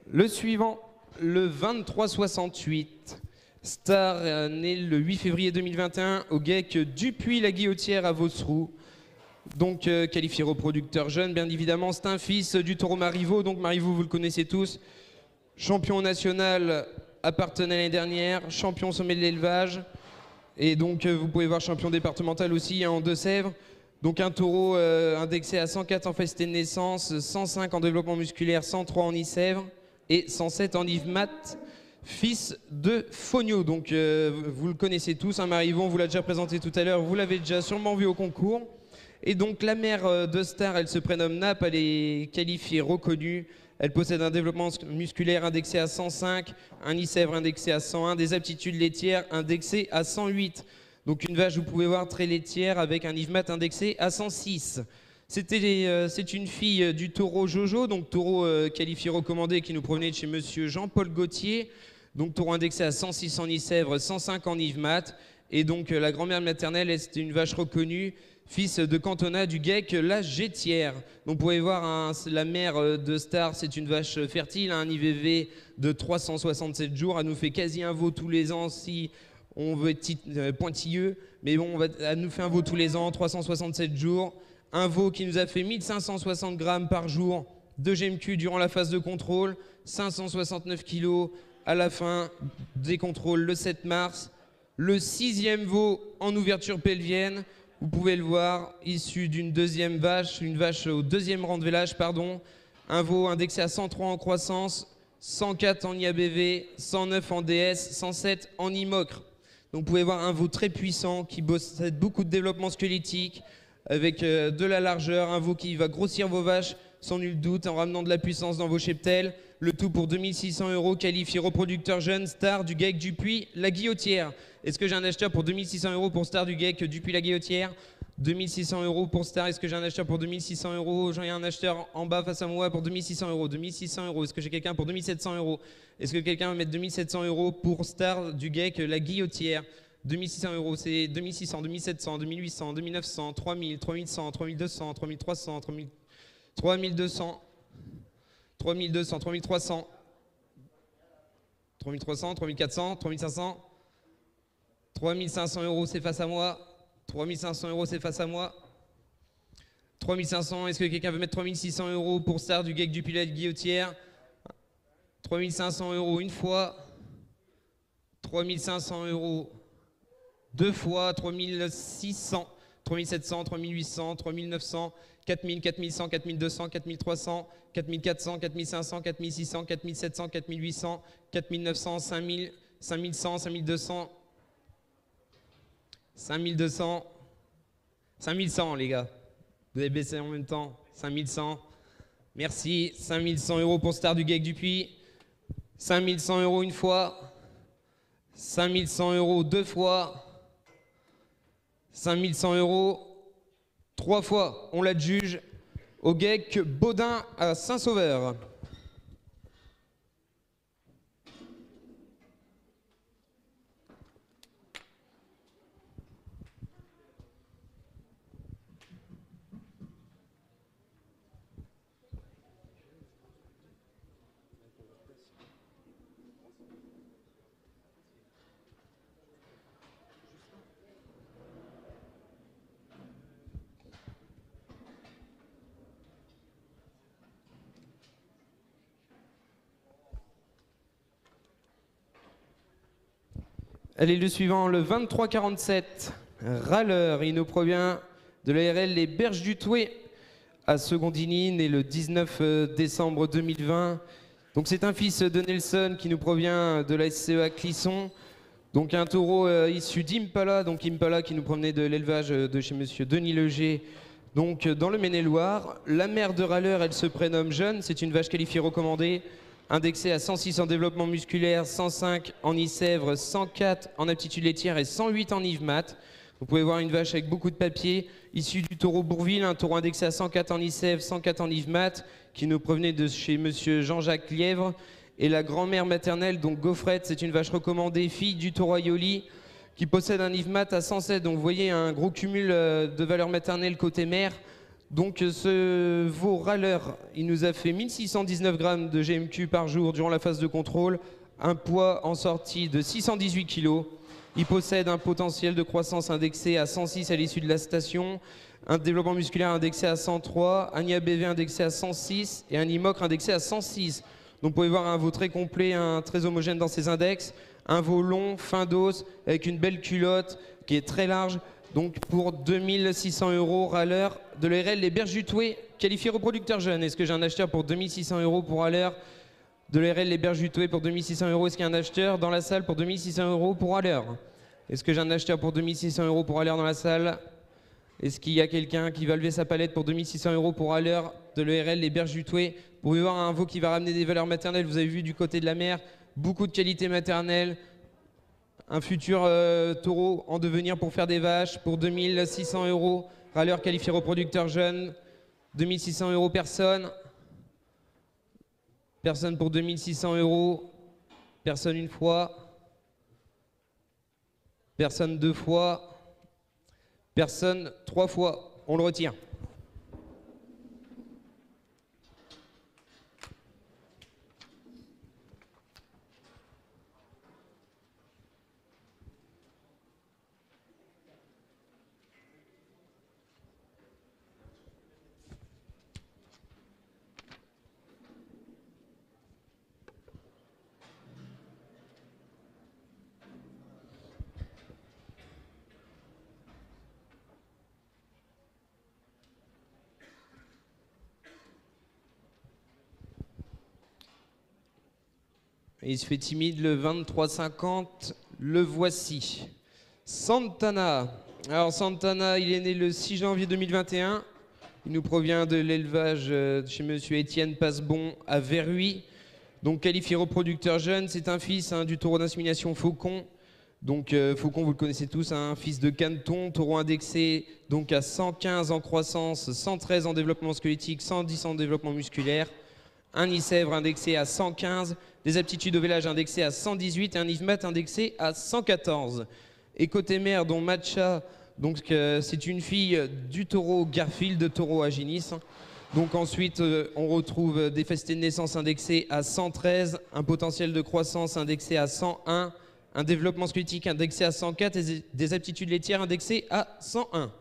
Le suivant, le 2368. Star né le 8 février 2021 au GEC Dupuis-la-Guillotière à Vosroux. Donc qualifié reproducteur jeune, bien évidemment. C'est un fils du taureau Marivaux. Donc Marivaux, vous le connaissez tous. Champion national appartenait l'année dernière. Champion sommet de l'élevage. Et donc vous pouvez voir champion départemental aussi, hein, en Deux-Sèvres. Donc un taureau indexé à 104 en festé de naissance, 105 en développement musculaire, 103 en Nice-Sèvres et 107 en Yves Mat, fils de Fogno. Donc vous le connaissez tous, hein, Marivaux, on vous l'a déjà présenté tout à l'heure, vous l'avez déjà sûrement vu au concours. Et donc la mère de Star, elle se prénomme Nap, elle est qualifiée reconnue. Elle possède un développement musculaire indexé à 105, un Nice-Sèvres indexé à 101, des aptitudes laitières indexées à 108. Donc une vache, vous pouvez voir, très laitière avec un Yves Mat indexé à 106. C'est une fille du taureau Jojo, donc taureau qualifié recommandé qui nous provenait de chez monsieur Jean-Paul Gauthier. Donc taureau indexé à 106 en Nice-Sèvres, 105 en Yves Mat. Et donc la grand-mère maternelle, c'était une vache reconnue, fils de Cantona du GEC La Gétière. Donc vous pouvez voir, hein, la mère de Star, c'est une vache fertile, un IVV de 367 jours. Elle nous fait quasi un veau tous les ans si on veut être pointilleux. Mais bon, elle nous fait un veau tous les ans, 367 jours. Un veau qui nous a fait 1560 grammes par jour de GMQ durant la phase de contrôle, 569 kilos à la fin des contrôles le 7 mars. Le 6e veau en ouverture pelvienne, vous pouvez le voir, issu d'une deuxième vache, une vache au 2e rang de vélage, pardon. Un veau indexé à 103 en croissance, 104 en IABV, 109 en DS, 107 en IMOCRE. Donc vous pouvez voir un veau très puissant qui possède beaucoup de développement squelettique, avec de la largeur, un veau qui va grossir vos vaches sans nul doute en ramenant de la puissance dans vos cheptels. Le tout pour 2600 €, qualifié reproducteur jeune, Star du GEC Dupuis la Guillotière. Est-ce que j'ai un acheteur pour 2600 € pour Star du GEC Dupuis la Guillotière? 2600 euros pour Star. Est-ce que j'ai un acheteur pour 2600 euros? J'en ai un acheteur en bas face à moi pour 2600 euros. 2600 euros. Est-ce que j'ai quelqu'un pour 2700 euros? Est-ce que quelqu'un va mettre 2700 euros pour Star du GEC La Guillotière? 2600 euros, c'est 2600, 2700, 2800, 2900, 3000, 3100, 3200, 3300, 3200, 3200, 3300, 3300, 3400, 3500, 3500 euros, c'est face à moi. 3500 euros, c'est face à moi. 3500, est-ce que quelqu'un veut mettre 3600 euros pour Star du GEC du Pilat de Guillotière? 3500 euros une fois. 3500 euros deux fois. 3600, 3700, 3800, 3900, 4000, 4100, 4200, 4300, 4400, 4500, 4600, 4700, 4800, 4900, 5000, 5100, 5200, 5200, 5100 les gars. Vous avez baissé en même temps. 5100. Merci. 5100 euros pour Star du GEC du Puy. 5100 euros une fois. 5100 euros deux fois. 5100 euros trois fois. On l'adjuge au GEC Baudin à Saint-Sauveur. Allez, le suivant, le 2347, râleur. Il nous provient de l'ARL Les Berges du Toué à Secondini, né le 19 décembre 2020. Donc c'est un fils de Nelson qui nous provient de la SCEA Clisson. Donc un taureau issu d'Impala, donc Impala qui nous provenait de l'élevage de chez monsieur Denis Leger, donc dans le Maine-et-Loire. La mère de râleur, elle se prénomme Jeune, c'est une vache qualifiée recommandée. Indexé à 106 en développement musculaire, 105 en Icèvre, 104 en aptitude laitière et 108 en Yves-Mat. Vous pouvez voir une vache avec beaucoup de papier, issue du taureau Bourville, un taureau indexé à 104 en Icèvre, 104 en Yves-Mat, qui nous provenait de chez monsieur Jean-Jacques Lièvre. Et la grand-mère maternelle, donc Gaufrette, c'est une vache recommandée, fille du taureau Aioli, qui possède un Yves-Mat à 107. Donc vous voyez un gros cumul de valeur maternelle côté mère. Donc ce veau râleur, il nous a fait 1619 grammes de GMQ par jour durant la phase de contrôle, un poids en sortie de 618 kg. Il possède un potentiel de croissance indexé à 106 à l'issue de la station, un développement musculaire indexé à 103, un IABV indexé à 106 et un IMOCRE indexé à 106. Donc vous pouvez voir un veau très complet, très homogène dans ses index, un veau long, fin d'os, avec une belle culotte qui est très large. Donc pour 2600 euros, râleur de l'ARL Les Berges du Toué, qualifié reproducteur jeune. Est-ce que j'ai un acheteur pour 2600 euros pour râleur de l'ARL Les Berges du Toué pour 2600 euros? Est-ce qu'il y a un acheteur dans la salle pour 2600 euros pour râleur? Est-ce que j'ai un acheteur pour 2600 euros pour râleur dans la salle? Est-ce qu'il y a quelqu'un qui va lever sa palette pour 2600 euros pour râleur de l'ARL Les Berges du Toué? Vous pouvez voir un veau qui va ramener des valeurs maternelles. Vous avez vu du côté de la mère, beaucoup de qualité maternelle. Un futur taureau en devenir pour faire des vaches pour 2600 euros. Râleur qualifié reproducteur jeune. 2600 euros personne. Personne pour 2600 euros. Personne une fois. Personne deux fois. Personne trois fois. On le retire. Et il se fait timide, le 23-50, le voici. Santana. Alors Santana, il est né le 6 janvier 2021. Il nous provient de l'élevage chez monsieur Étienne Passebon à Verruy. Donc qualifié reproducteur jeune, c'est un fils du taureau d'insémination Faucon Donc Faucon, vous le connaissez tous, un fils de Caneton, taureau indexé donc à 115 en croissance, 113 en développement squelettique, 110 en développement musculaire. Un Nicèvre indexé à 115, des aptitudes au vélage indexées à 118 et un Yvmat indexé à 114. Et côté mère, dont Matcha, donc c'est une fille du taureau Garfield, de taureau Aginis. Donc ensuite, on retrouve des festés de naissance indexés à 113, un potentiel de croissance indexé à 101, un développement squelettique indexé à 104 et des aptitudes laitières indexées à 101.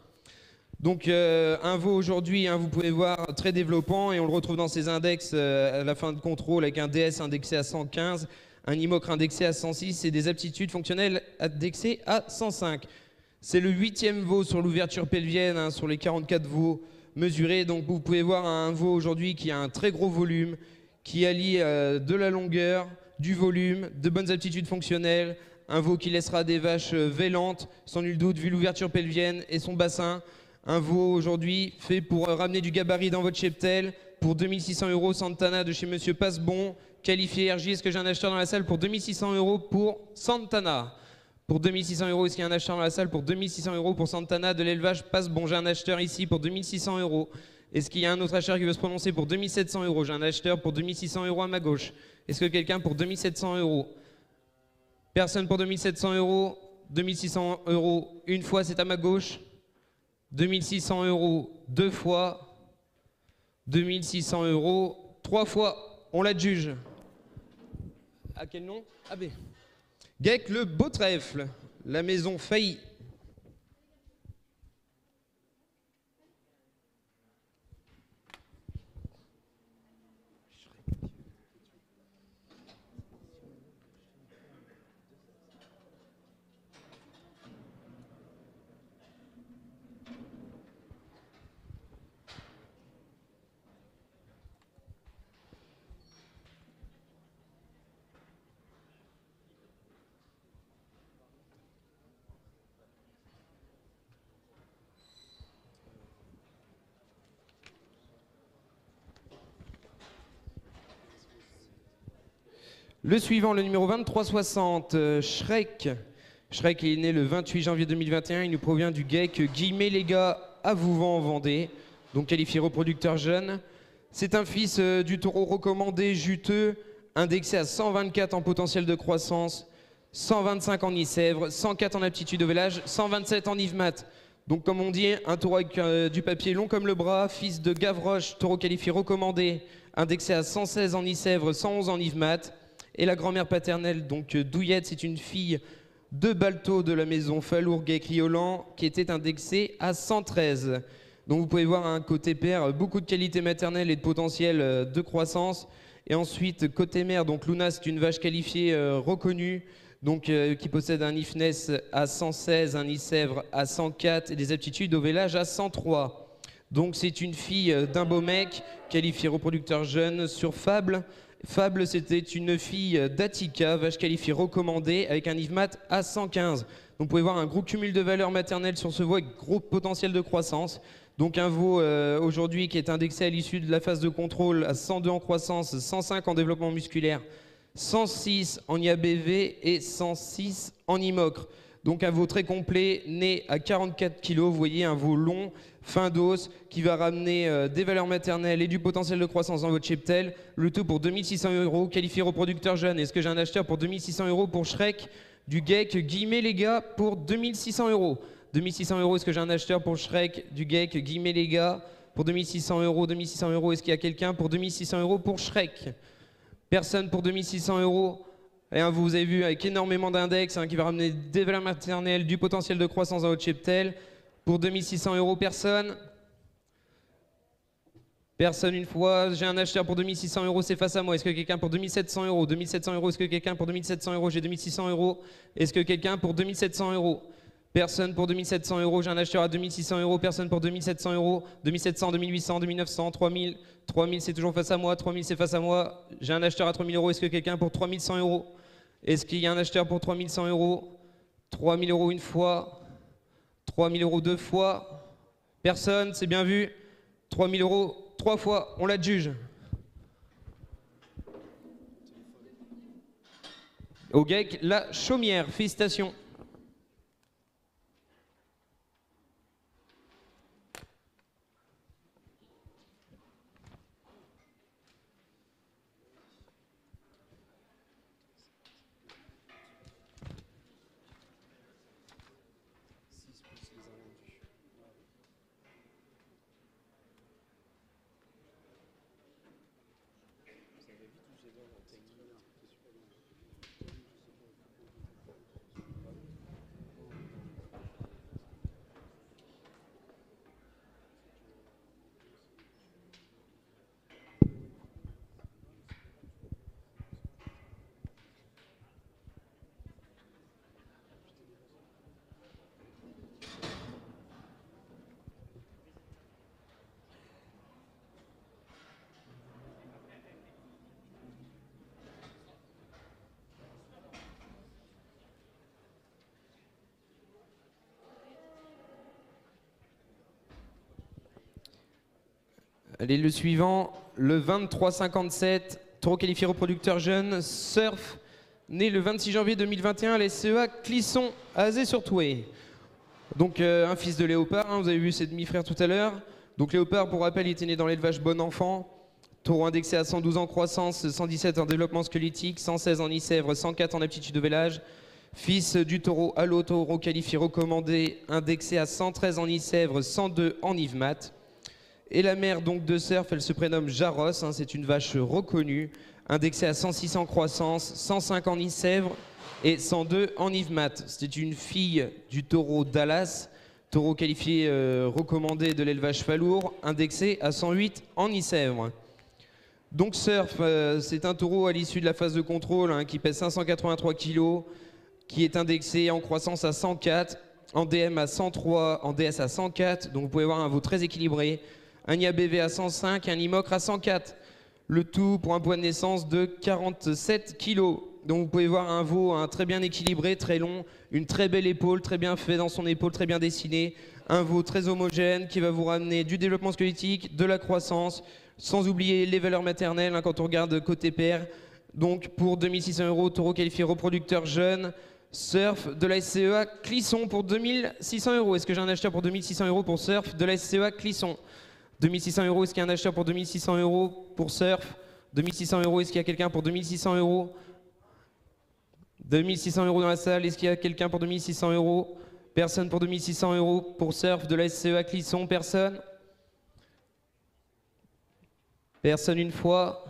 Donc un veau aujourd'hui, hein, vous pouvez voir, très développant et on le retrouve dans ses index à la fin de contrôle avec un DS indexé à 115, un Imocre indexé à 106 et des aptitudes fonctionnelles indexées à 105. C'est le 8e veau sur l'ouverture pelvienne, hein, sur les 44 veaux mesurés. Donc vous pouvez voir un veau aujourd'hui qui a un très gros volume, qui allie de la longueur, du volume, de bonnes aptitudes fonctionnelles, un veau qui laissera des vaches vélantes, sans nul doute, vu l'ouverture pelvienne et son bassin. Un veau aujourd'hui fait pour ramener du gabarit dans votre cheptel, pour 2600 € Santana de chez Monsieur Passebon, qualifié RJ. Est-ce que j'ai un acheteur dans la salle pour 2600 € pour Santana? Pour 2600 €, est-ce qu'il y a un acheteur dans la salle pour 2600 € pour Santana de l'élevage Passebon? J'ai un acheteur ici pour 2600 €. Est-ce qu'il y a un autre acheteur qui veut se prononcer pour 2700 €? J'ai un acheteur pour 2600 € à ma gauche. Est-ce que quelqu'un pour 2700 €? Personne pour 2700 €. 2600 € une fois, c'est à ma gauche. 2600 € deux fois. 2600 € trois fois. On l'adjuge. À quel nom? AB. Geck le beau trèfle. La maison faillie. Le suivant, le numéro 2360, Shrek. Shrek est né le 28 janvier 2021. Il nous provient du geck Guillemets les gars à Vouvant en Vendée, donc qualifié reproducteur jeune. C'est un fils du taureau recommandé juteux, indexé à 124 en potentiel de croissance, 125 en Nicèvre, 104 en aptitude au vélage, 127 en Yvmat. Donc comme on dit, un taureau avec du papier long comme le bras, fils de Gavroche, taureau qualifié recommandé, indexé à 116 en Nicèvre, 111 en Yvmat. Et la grand-mère paternelle, donc Douillette, c'est une fille de Balto de la maison Falour-Geck-Riolan qui était indexée à 113. Donc vous pouvez voir un côté père, beaucoup de qualité maternelle et de potentiel de croissance. Et ensuite, côté mère, donc Luna, c'est une vache qualifiée reconnue, donc qui possède un Ifness à 116, un Nicèvre à 104 et des aptitudes au vélage à 103. Donc c'est une fille d'un beau mec, qualifiée reproducteur jeune sur Fable. Fable, c'était une fille d'Attica, vache qualifiée recommandée, avec un Yvmat à 115. Donc vous pouvez voir un gros cumul de valeurs maternelles sur ce veau avec gros potentiel de croissance. Donc un veau aujourd'hui qui est indexé à l'issue de la phase de contrôle à 102 en croissance, 105 en développement musculaire, 106 en IABV et 106 en Imocre. Donc un veau très complet, né à 44 kg, vous voyez un veau long, fin d'os, qui va ramener des valeurs maternelles et du potentiel de croissance dans votre cheptel. Le tout pour 2600 €, qualifié reproducteur jeune. Est-ce que j'ai un acheteur pour 2600 € pour Shrek du geck Guillemets les gars pour 2600 €? 2600 €, est-ce que j'ai un acheteur pour Shrek du geck Guillemets les gars pour 2600 €? 2600 €, est-ce qu'il y a quelqu'un pour 2600 € pour Shrek? Personne pour 2600 €. Et vous avez vu avec énormément d'index qui va ramener des valeurs maternelles, du potentiel de croissance dans votre cheptel. Pour 2600 €, personne. Personne une fois. J'ai un acheteur pour 2600 €, c'est face à moi. Est-ce que quelqu'un pour 2700 €? 2700 €, est-ce que quelqu'un pour 2700 €? J'ai 2600 €. Est-ce que quelqu'un pour 2700 €? Personne pour 2700 €. J'ai un acheteur à 2600 €. Personne pour 2700 €. 2700, 2800, 2900, 3000. 3000, c'est toujours face à moi. 3000, c'est face à moi. J'ai un acheteur à 3000 €. Est-ce que quelqu'un pour 3100 €? Est-ce qu'il y a un acheteur pour 3100 €? 3000 € une fois. 3000 € deux fois. Personne, c'est bien vu. 3000 € trois fois, on l'adjuge. Au geck, la chaumière, félicitations. Allez, le suivant, le 23-57, taureau qualifié reproducteur jeune, Surf, né le 26 janvier 2021 à la SCEA Clisson, à Azé-sur-Thouet. Donc un fils de Léopard, hein, vous avez vu ses demi-frères tout à l'heure. Donc Léopard, pour rappel, il était né dans l'élevage Bon Enfant. Taureau indexé à 112 en croissance, 117 en développement squelettique, 116 en Icèvre, 104 en aptitude de vélage. Fils du taureau Allo, taureau qualifié recommandé, indexé à 113 en Icèvre, 102 en Yvemat. Et la mère donc de Surf, elle se prénomme Jaros, hein, c'est une vache reconnue, indexée à 106 en croissance, 105 en Icèvre et 102 en Yvemat. C'était une fille du taureau Dallas, taureau qualifié recommandé de l'élevage Falour, indexé à 108 en Icèvre. Donc Surf, c'est un taureau à l'issue de la phase de contrôle, hein, qui pèse 583 kg, qui est indexé en croissance à 104, en DM à 103, en DS à 104, donc vous pouvez voir un veau très équilibré. Un IABV à 105 et un IMOCRE à 104. Le tout pour un poids de naissance de 47 kg. Donc vous pouvez voir un veau très bien équilibré, très long, une très belle épaule, très bien fait dans son épaule, très bien dessiné. Un veau très homogène qui va vous ramener du développement squelettique, de la croissance, sans oublier les valeurs maternelles, hein, quand on regarde côté père. Donc pour 2600 €, taureau qualifié reproducteur jeune, Surf de la SCEA Clisson pour 2600 €. Est-ce que j'ai un acheteur pour 2600 € pour Surf de la SCEA Clisson? 2600 €, est-ce qu'il y a un acheteur pour 2600 € pour Surf? 2600 €, est-ce qu'il y a quelqu'un pour 2600 €? 2600 € dans la salle, est-ce qu'il y a quelqu'un pour 2600 €? Personne pour 2600 € pour Surf de la SCEA Clisson, personne? Personne une fois?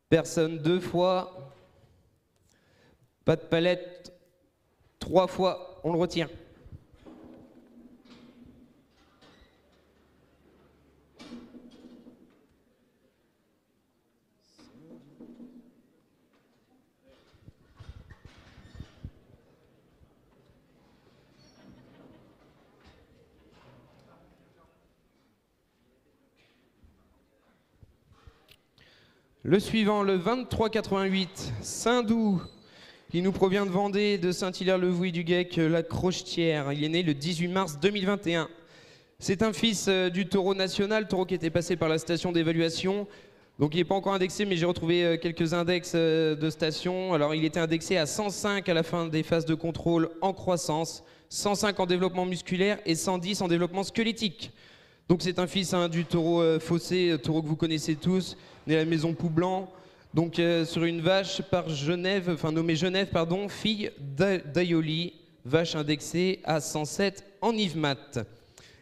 Personne deux fois? Pas de palette? 3 fois, on le retire. Le suivant, le 23-88, Saint-Doux, qui nous provient de Vendée, de Saint-Hilaire-le-Vouy du Geck, la Crochetière. Il est né le 18 mars 2021. C'est un fils du taureau national, taureau qui était passé par la station d'évaluation. Donc il n'est pas encore indexé, mais j'ai retrouvé quelques index de station. Alors il était indexé à 105 à la fin des phases de contrôle en croissance, 105 en développement musculaire et 110 en développement squelettique. Donc c'est un fils du taureau Fossé, taureau que vous connaissez tous, né à la maison Poublanc. Donc sur une vache par Genève, enfin nommée Genève, pardon, fille d'Aioli, vache indexée à 107 en Yvemat.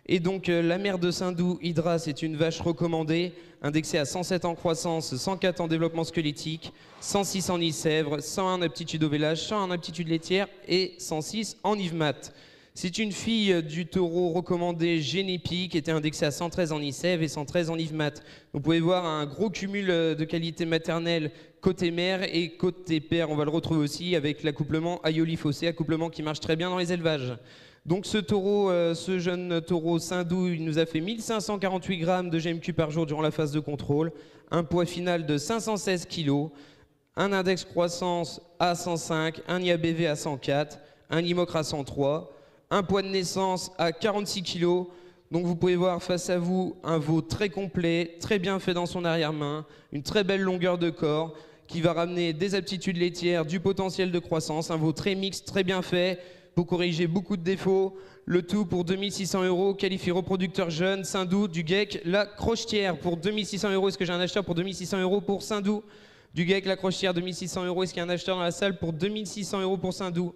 Et donc la mère de Saint-Doux, Hydra, c'est une vache recommandée, indexée à 107 en croissance, 104 en développement squelettique, 106 en Icèvre, 101 en aptitude au vélage, 101 en aptitude laitière et 106 en Yvemat. C'est une fille du taureau recommandé Génépi qui était indexée à 113 en Icèvre et 113 en Yvemat. Vous pouvez voir un gros cumul de qualité maternelle côté mère et côté père. On va le retrouver aussi avec l'accouplement Aioli-Fossé, accouplement qui marche très bien dans les élevages. Donc ce taureau, ce jeune taureau Saint-Doux, il nous a fait 1548 grammes de GMQ par jour durant la phase de contrôle, un poids final de 516 kg, un index croissance à 105, un IABV à 104, un IMOCRE à 103, un poids de naissance à 46 kg. Donc vous pouvez voir face à vous un veau très complet, très bien fait dans son arrière-main, une très belle longueur de corps qui va ramener des aptitudes laitières, du potentiel de croissance, un veau très mixte, très bien fait pour corriger beaucoup de défauts. Le tout pour 2600 €, qualifié reproducteur jeune, Saint-Doux, du Geck, la Crochetière pour 2600 €. Est-ce que j'ai un acheteur pour 2600 € pour Saint-Doux, du Geck, la Crochetière, 2600 €. Est-ce qu'il y a un acheteur dans la salle pour 2600 € pour Saint-Doux?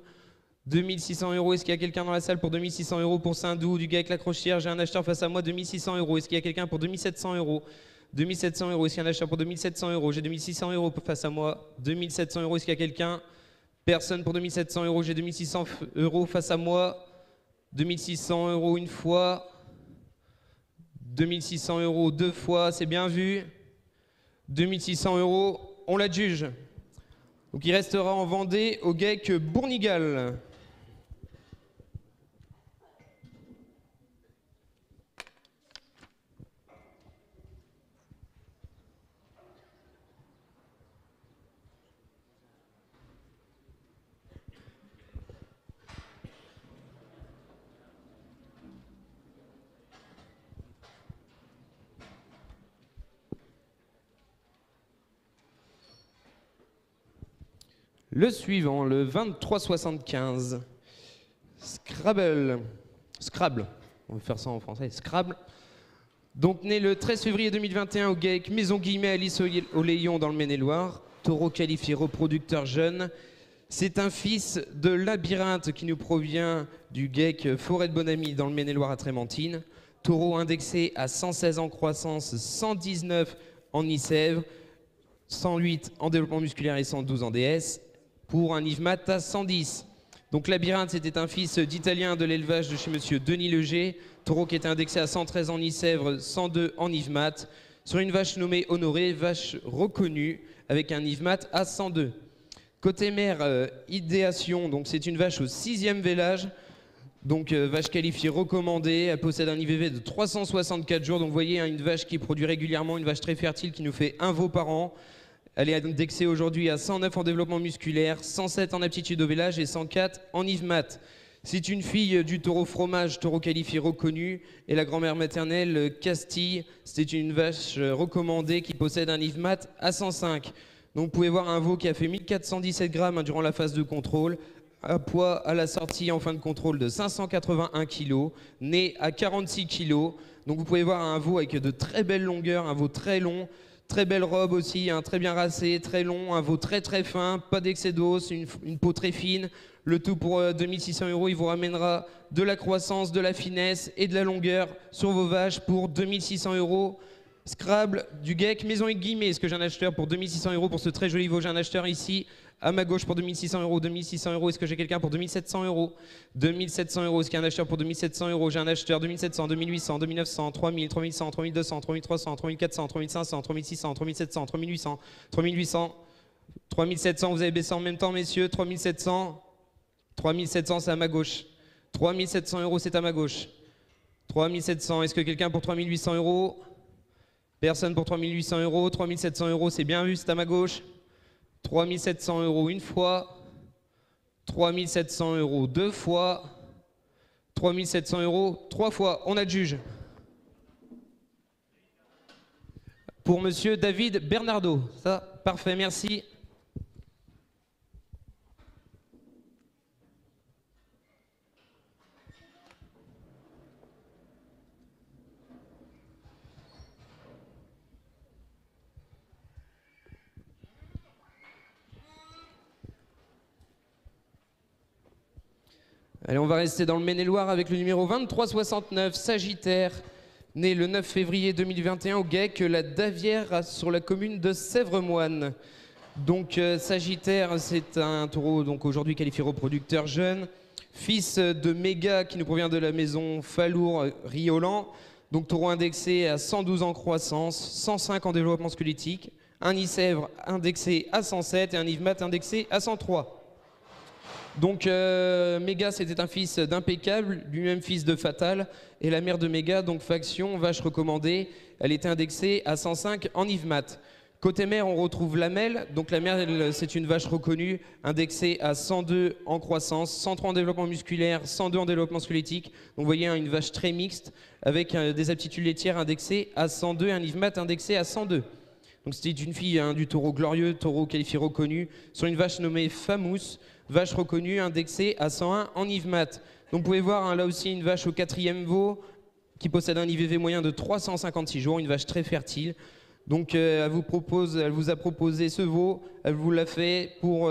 2600 €, est-ce qu'il y a quelqu'un dans la salle pour 2600 € pour Saint-Doux, du Geck, la Crochetière? J'ai un acheteur face à moi, 2600 €. Est-ce qu'il y a quelqu'un pour 2700 €? 2700 euros. Est-ce qu'il y a un acheteur pour 2700 euros? J'ai 2600 euros face à moi. 2700 euros. Est-ce qu'il y a quelqu'un? Personne pour 2700 euros. J'ai 2600 euros face à moi. 2600 euros une fois. 2600 euros deux fois. C'est bien vu. 2600 euros. On l'adjuge. Donc il restera en Vendée au GEC Bournigal. Le suivant, le 2375. Scrabble. On va faire ça en français. Scrabble. Donc né le 13 février 2021 au GEC Maison Guillemets Alice au Léon dans le Maine-et-Loire. Taureau qualifié reproducteur jeune. C'est un fils de Labyrinthe qui nous provient du GEC Forêt de Bonamy dans le Maine-et-Loire à Trémentine. Taureau indexé à 116 en croissance, 119 en ICEV, 108 en développement musculaire et 112 en DS. Pour un IVMAT à 110. Donc Labyrinthe, c'était un fils d'Italien de l'élevage de chez monsieur Denis Leger. Taureau qui était indexé à 113 en ICEVRE, 102 en IVMAT. Sur une vache nommée Honorée, vache reconnue, avec un IVMAT à 102. Côté mère, idéation, donc c'est une vache au 6e vélage. Donc vache qualifiée recommandée, elle possède un IVV de 364 jours. Donc vous voyez, hein, une vache qui produit régulièrement, une vache très fertile qui nous fait un veau par an. Elle est indexée aujourd'hui à 109 en développement musculaire, 107 en aptitude au vélage et 104 en IVMAT. C'est une fille du taureau fromage, taureau qualifié reconnu. Et la grand-mère maternelle, Castille, c'était une vache recommandée qui possède un IVMAT à 105. Donc vous pouvez voir un veau qui a fait 1417 grammes durant la phase de contrôle. Un poids à la sortie en fin de contrôle de 581 kg, né à 46 kg. Donc vous pouvez voir un veau avec de très belles longueurs, un veau très long. Très belle robe aussi, hein, très bien racé, très long, un veau très très fin, pas d'excès d'os, une peau très fine. Le tout pour 2600 euros, il vous ramènera de la croissance, de la finesse et de la longueur sur vos vaches pour 2600 euros. Scrabble du GEC Maison et Guillemets. Est-ce que j'ai un acheteur pour 2600 euros pour ce très joli veau? J'ai un acheteur ici à ma gauche pour 2600 euros. 2600 euros. Est-ce que j'ai quelqu'un pour 2700 euros? 2700 euros. Est-ce qu'il y a un acheteur pour 2700 euros? J'ai un acheteur 2700, 2800, 2900, 3000, 3100, 3200, 3300, 3400, 3500, 3600, 3700, 3800, 3800, 3700. Vous avez baissé en même temps, messieurs. 3700. 3700, c'est à ma gauche. 3700 euros, c'est à ma gauche. 3700. Est-ce que quelqu'un pour 3800 euros? Personne pour 3800 euros. 3700 euros, c'est bien vu, c'est à ma gauche. 3700 euros une fois. 3700 euros deux fois. 3700 euros trois fois. On adjuge. Pour monsieur David Bernardo. Ça, parfait, merci. Allez, on va rester dans le Maine-et-Loire avec le numéro 2369, Sagittaire, né le 9 février 2021 au GEC, la Davière sur la commune de Sèvres-Moine. Donc Sagittaire, c'est un taureau donc aujourd'hui qualifié reproducteur jeune, fils de Méga qui nous provient de la maison Falour-Riolan. Donc taureau indexé à 112 en croissance, 105 en développement squelettique, un ICEVRE indexé à 107 et un IVMAT indexé à 103. Donc Méga, c'était un fils d'Impeccable, lui-même fils de Fatal, et la mère de Méga, donc Faction, vache recommandée, elle était indexée à 105 en IVMAT. Côté mère, on retrouve Lamelle, donc la mère, c'est une vache reconnue, indexée à 102 en croissance, 103 en développement musculaire, 102 en développement squelettique. Donc vous voyez, hein, une vache très mixte, avec des aptitudes laitières indexées à 102 et un IVMAT indexé à 102. Donc c'était une fille du taureau glorieux, taureau qualifié reconnu, sur une vache nommée Famous, vache reconnue, indexée à 101 en IVMAT. Donc vous pouvez voir, hein, là aussi une vache au 4e veau qui possède un IVV moyen de 356 jours, une vache très fertile. Donc elle vous a proposé ce veau, elle vous l'a fait pour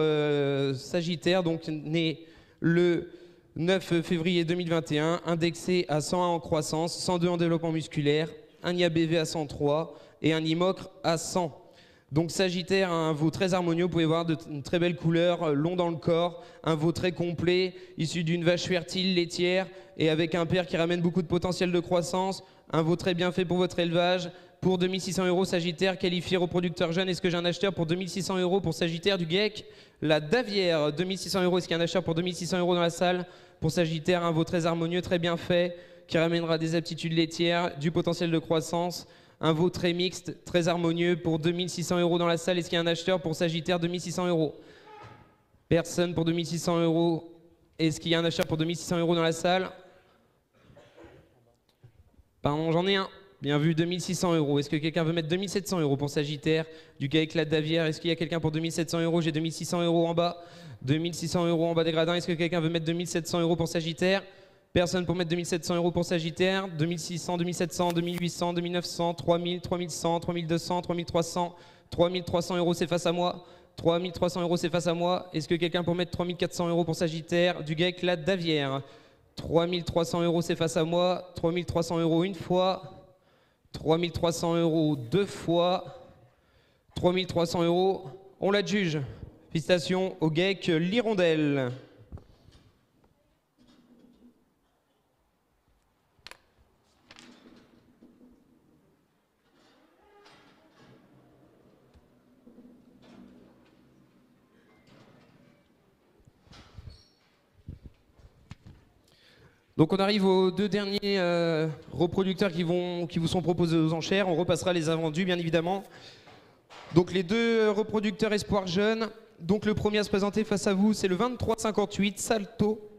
Sagittaire, donc né le 9 février 2021, indexé à 101 en croissance, 102 en développement musculaire, un IABV à 103 et un IMOCRE à 100. Donc Sagittaire a un veau très harmonieux, vous pouvez voir une très belle couleur, long dans le corps, un veau très complet, issu d'une vache fertile, laitière, et avec un père qui ramène beaucoup de potentiel de croissance, un veau très bien fait pour votre élevage. Pour 2600 € Sagittaire, qualifié reproducteur jeune, est-ce que j'ai un acheteur pour 2600 € pour Sagittaire du GEC? La Davière, 2600 €, est-ce qu'il y a un acheteur pour 2600 € dans la salle? Pour Sagittaire, un veau très harmonieux, très bien fait, qui ramènera des aptitudes laitières, du potentiel de croissance. Un veau très mixte, très harmonieux pour 2600 € dans la salle. Est-ce qu'il y a un acheteur pour Sagittaire 2600 €? Personne pour 2600 €. Est-ce qu'il y a un acheteur pour 2600 € dans la salle? Pardon, j'en ai un. Bien vu, 2600 €. Est-ce que quelqu'un veut mettre 2700 € pour Sagittaire du GEC La Davière? Est-ce qu'il y a quelqu'un pour 2700 €? J'ai 2600 € en bas. 2600 € en bas des gradins. Est-ce que quelqu'un veut mettre 2700 € pour Sagittaire? Personne pour mettre 2700 € pour Sagittaire. 2600, 2700, 2800, 2900, 3000, 3100, 3200, 3300, 3300 €, c'est face à moi. 3300 € c'est face à moi. Est-ce que quelqu'un pour mettre 3400 € pour Sagittaire du GEC La Davière? 3300 € c'est face à moi. 3300 € une fois. 3300 € deux fois. 3300 €, on l'adjuge. Félicitations au GEC L'Hirondelle. Donc on arrive aux deux derniers reproducteurs qui vous sont proposés aux enchères. On repassera les invendus bien évidemment. Donc les deux reproducteurs espoir jeunes. Donc le premier à se présenter face à vous, c'est le 2358 Salto.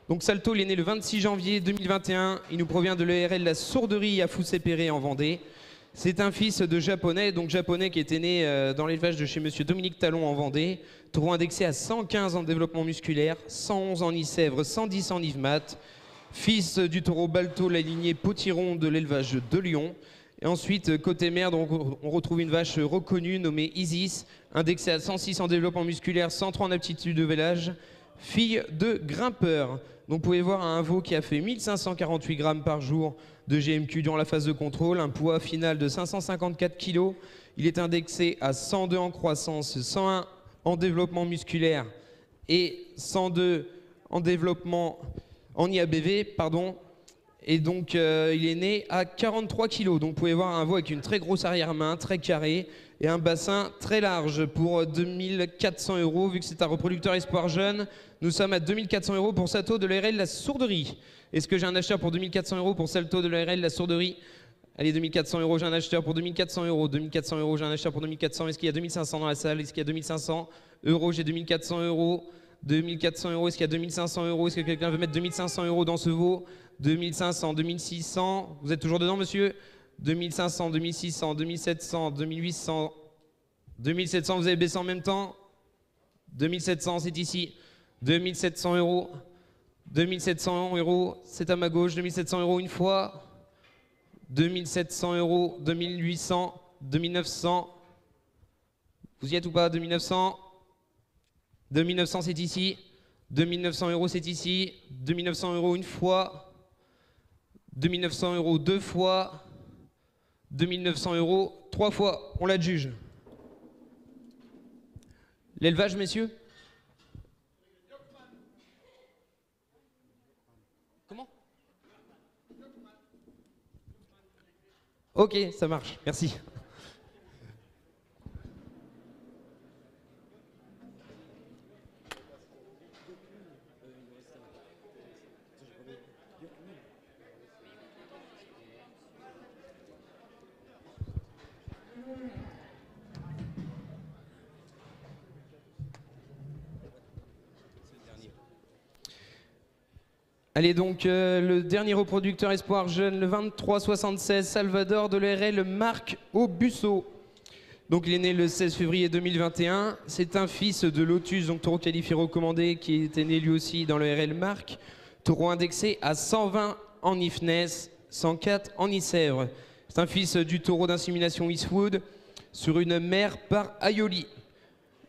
Donc Salto, il est né le 26 janvier 2021. Il nous provient de l'ERL La Sourderie à Foussé-Péré en Vendée. C'est un fils de japonais, donc japonais qui était né dans l'élevage de chez monsieur Dominique Talon en Vendée. Taureau indexé à 115 en développement musculaire, 111 en nid-sèvre, 110 en nid-mat. Fils du taureau Balto, la lignée Potiron de l'élevage de Lyon. Et ensuite, côté mère, donc, on retrouve une vache reconnue nommée Isis, indexée à 106 en développement musculaire, 103 en aptitude de vélage, fille de grimpeur. Donc vous pouvez voir un veau qui a fait 1548 grammes par jour de GMQ durant la phase de contrôle, un poids final de 554 kg. Il est indexé à 102 en croissance, 101 en développement musculaire et 102 en développement en IABV, pardon. Et donc il est né à 43 kg. Donc vous pouvez voir un veau avec une très grosse arrière-main, très carré et un bassin très large pour 2400 €. Vu que c'est un reproducteur espoir jeune, nous sommes à 2400 € pour Salto de l'ERL La Sourderie. Est-ce que j'ai un acheteur pour 2400 € pour Salto de l'ERL La Sourderie? Allez, 2400 €, j'ai un acheteur pour 2400 €. 2400 €, j'ai un acheteur pour 2400. Est-ce qu'il y a 2500 dans la salle? Est-ce qu'il y a 2500 €? J'ai 2400 €. 2400 €, est-ce qu'il y a 2500 €? Est-ce que quelqu'un veut mettre 2500 € dans ce veau? 2500, 2600, vous êtes toujours dedans monsieur? 2500, 2600, 2700, 2800, 2700, vous avez baissé en même temps? 2700, c'est ici. 2700 €. 2700 €, c'est à ma gauche. 2700 € une fois. 2700 €, 2800, 2900. Vous y êtes ou pas? 2900. 2900, c'est ici. 2900 €, c'est ici. 2900 € une fois. 2900 € deux fois. 2900 € trois fois. On l'adjuge. L'élevage, messieurs? Comment? Ok, ça marche. Merci. Allez donc, le dernier reproducteur espoir jeune, le 2376 Salvador de l'ERL Marc Aubusso. Donc il est né le 16 février 2021. C'est un fils de Lotus, donc taureau qualifié recommandé, qui était né lui aussi dans l'ERL Marc. Taureau indexé à 120 en Ifness, 104 en Issèvre. C'est un fils du taureau d'insémination Eastwood sur une mère par Aioli.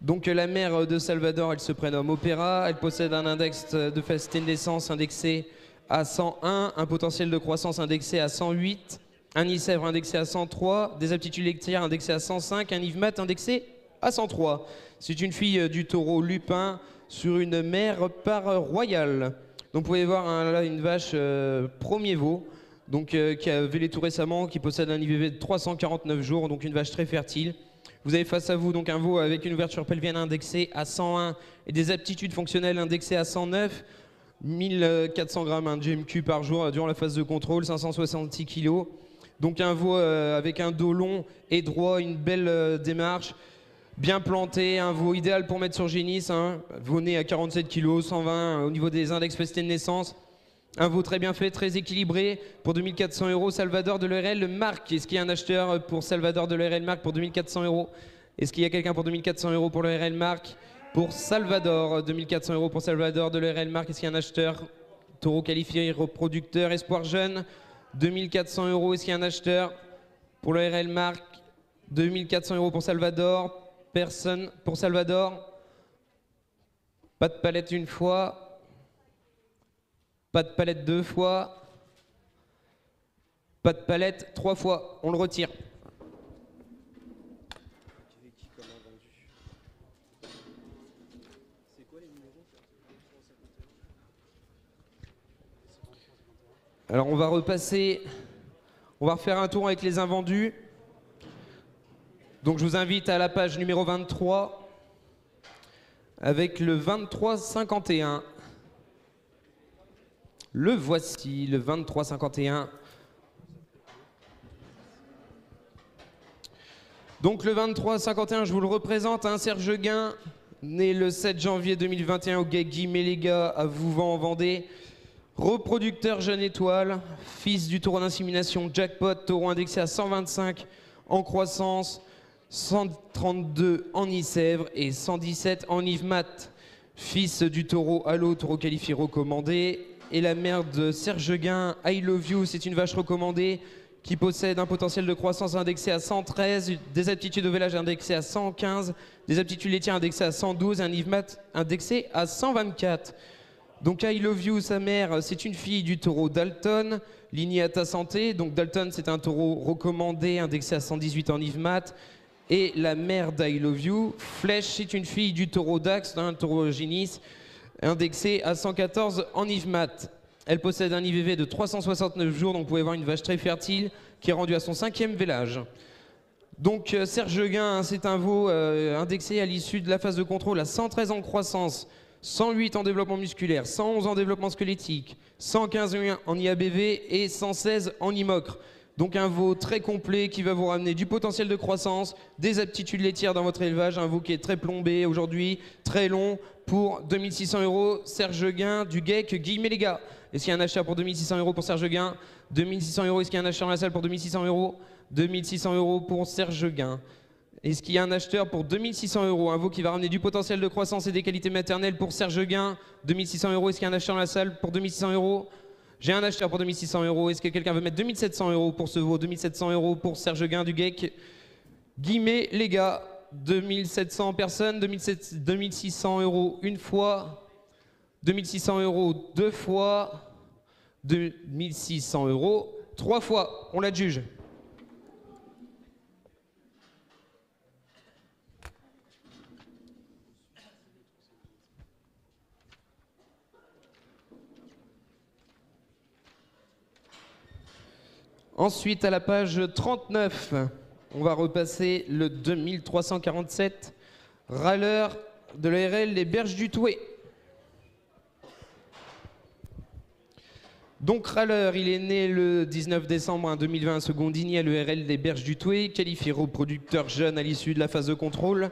Donc la mère de Salvador, elle se prénomme Opéra, elle possède un index de facilité de naissance indexé à 101, un potentiel de croissance indexé à 108, un Nicèvre indexé à 103, des aptitudes laitières indexées à 105, un Yves-Mat indexé à 103. C'est une fille du taureau Lupin sur une mère par Royal. Donc vous pouvez voir là une vache premier veau, donc, qui a vélété tout récemment, qui possède un IVV de 349 jours, donc une vache très fertile. Vous avez face à vous donc un veau avec une ouverture pelvienne indexée à 101 et des aptitudes fonctionnelles indexées à 109, 1400 grammes de GMQ par jour durant la phase de contrôle, 566 kg. Donc un veau avec un dos long et droit, une belle démarche, bien planté, un veau idéal pour mettre sur génisse, hein. Veau né à 47 kg, 120 au niveau des index festés de naissance. Un veau très bien fait, très équilibré. Pour 2400 €, Salvador de l'ERL Marc. Est-ce qu'il y a un acheteur pour Salvador de l'ERL Marc pour 2400 €? Est-ce qu'il y a quelqu'un pour 2400 € pour l'ERL Marc? Pour Salvador, 2400 € pour Salvador de l'ERL Marc. Est-ce qu'il y a un acheteur? Taureau qualifié, reproducteur, espoir jeune. 2400 €. Est-ce qu'il y a un acheteur pour l'ERL Marc? 2400 € pour Salvador. Personne pour Salvador. Pas de palette une fois. Pas de palette deux fois. Pas de palette trois fois. On le retire. Alors on va repasser. On va refaire un tour avec les invendus. Donc je vous invite à la page numéro 23 avec le 2351. Le voici, le 2351. Donc le 2351, je vous le représente, un Serge Guin, né le 7 janvier 2021 au Guet Guimet-les-Gars à Vouvant en Vendée. Reproducteur jeune étoile, fils du taureau d'insémination Jackpot, taureau indexé à 125 en croissance, 132 en Nicèvre et 117 en Yves-Mat. Fils du taureau Allo, taureau qualifié recommandé. Et la mère de Serge Guin, I Love You, c'est une vache recommandée qui possède un potentiel de croissance indexé à 113, des aptitudes de vélage indexées à 115, des aptitudes laitières indexées à 112, un Yves-Mat indexé à 124. Donc I Love You, sa mère, c'est une fille du taureau Dalton, lignée à ta santé. Donc Dalton, c'est un taureau recommandé, indexé à 118 en Yves-Mat. Et la mère d'I Love You, Flèche, c'est une fille du taureau Dax, un taureau génisse, indexé à 114 en Yves-Mat. Elle possède un IVV de 369 jours, donc vous pouvez voir une vache très fertile qui est rendue à son 5e vélage. Donc Serge Guin, c'est un veau indexé à l'issue de la phase de contrôle à 113 en croissance, 108 en développement musculaire, 111 en développement squelettique, 115 en IABV et 116 en IMOCRE. Donc un veau très complet qui va vous ramener du potentiel de croissance, des aptitudes laitières dans votre élevage, un veau qui est très plombé aujourd'hui, très long, pour 2600 €, Serge Guin du GEC Guimet-les-Gars. Est-ce qu'il y a un acheteur pour 2600 € pour Serge Guin? 2600 €, est-ce qu'il y a un acheteur dans la salle pour 2600 €? 2600 € pour Serge Guin. Est-ce qu'il y a un acheteur pour 2600 €? Un veau qui va ramener du potentiel de croissance et des qualités maternelles pour Serge Guin. 2600 €, est-ce qu'il y a un acheteur dans la salle pour 2600 €? J'ai un acheteur pour 2600 €. Est-ce que quelqu'un veut mettre 2700 € pour ce veau? 2700 € pour Serge Guin du GEC Guimet-les-Gars. 2700 personnes, 2600 € une fois, 2600 € deux fois, 2600 € trois fois. On l'adjuge. Ensuite, à la page 39, on va repasser le 2347, râleur de l'ARL Les Berges du Touet. Donc râleur, il est né le 19 décembre 2020 à Secondigny à l'ERL des Berges du Touet, qualifié reproducteur jeune à l'issue de la phase de contrôle.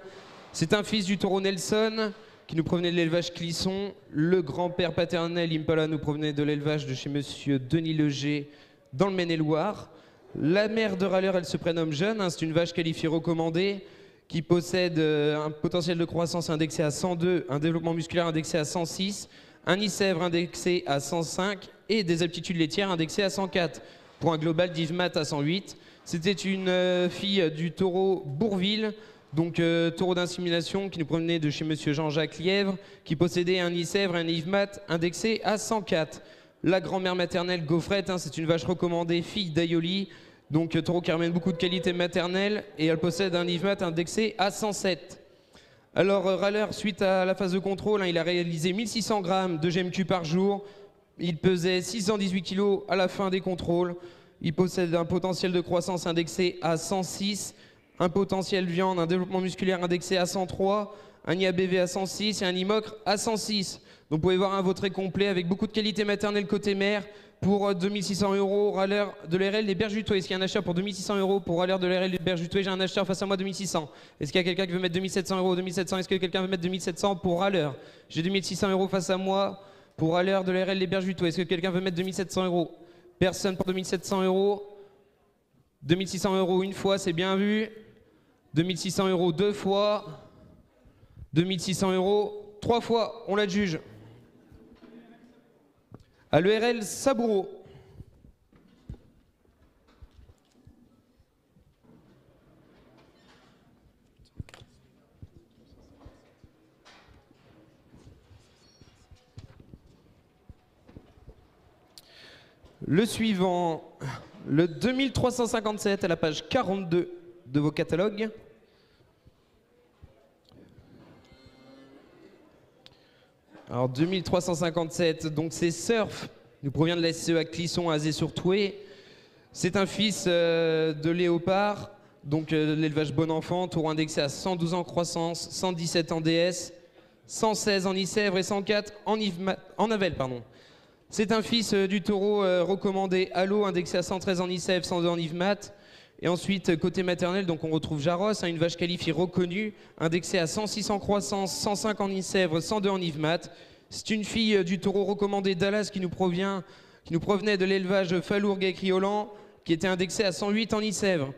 C'est un fils du taureau Nelson qui nous provenait de l'élevage Clisson. Le grand-père paternel Impala nous provenait de l'élevage de chez monsieur Denis Leger dans le Maine-et-Loire. La mère de râleur, elle se prénomme Jeune, hein, c'est une vache qualifiée recommandée qui possède un potentiel de croissance indexé à 102, un développement musculaire indexé à 106, un Nicèvre indexé à 105 et des aptitudes laitières indexées à 104, pour un global d'Yves-Mat à 108. C'était une fille du taureau Bourville, donc taureau d'insémination qui nous provenait de chez monsieur Jean-Jacques Lièvre, qui possédait un Nicèvre et un Yves-Mat indexé à 104. La grand-mère maternelle Gaufrette, hein, c'est une vache recommandée, fille d'Aioli, Donc taureau qui ramène beaucoup de qualité maternelle et elle possède un IVMAT indexé à 107. Alors râleur, suite à la phase de contrôle, il a réalisé 1600 grammes de GMQ par jour. Il pesait 618 kg à la fin des contrôles. Il possède un potentiel de croissance indexé à 106, un potentiel viande, un développement musculaire indexé à 103, un IABV à 106 et un IMOCRE à 106. Donc vous pouvez voir un veau très complet avec beaucoup de qualité maternelle côté mère pour 2600 €, râleur de l'RL des Berges-du-Touet. Est-ce qu'il y a un acheteur pour 2600 € pour râleur de l'RL des Berges-du-Touet? J'ai un acheteur face à moi, 2600. Est-ce qu'il y a quelqu'un qui veut mettre 2700 €? 2700. Est-ce que quelqu'un veut mettre 2700 pour râleur? J'ai 2600 € face à moi pour râleur de l'RL des Berges-du-Touet. Est-ce que quelqu'un veut mettre 2700 €? Personne pour 2700 €. 2600 € une fois, c'est bien vu. 2600 € deux fois. 2600 € trois fois, on la juge. À l'ERL Saboureau. Le suivant, le 2357 à la page 42 de vos catalogues. Alors 2357, donc c'est Surf, il provient de la SCEA Clisson à Azé-sur-Touet. C'est un fils de Léopard, donc de l'élevage bon enfant, taureau indexé à 112 en croissance, 117 en DS, 116 en Icèvre et 104 en Avel. C'est un fils du taureau recommandé Allo, indexé à 113 en Icèvre, 102 en Yvmat. Et ensuite, côté maternel, donc on retrouve Jaros, une vache qualifiée reconnue, indexée à 106 en croissance, 105 en Icèvre, 102 en Yvmat. C'est une fille du taureau recommandé Dallas qui nous provenait de l'élevage Falour-Gaïcriolan, qui était indexée à 108 en Icèvre.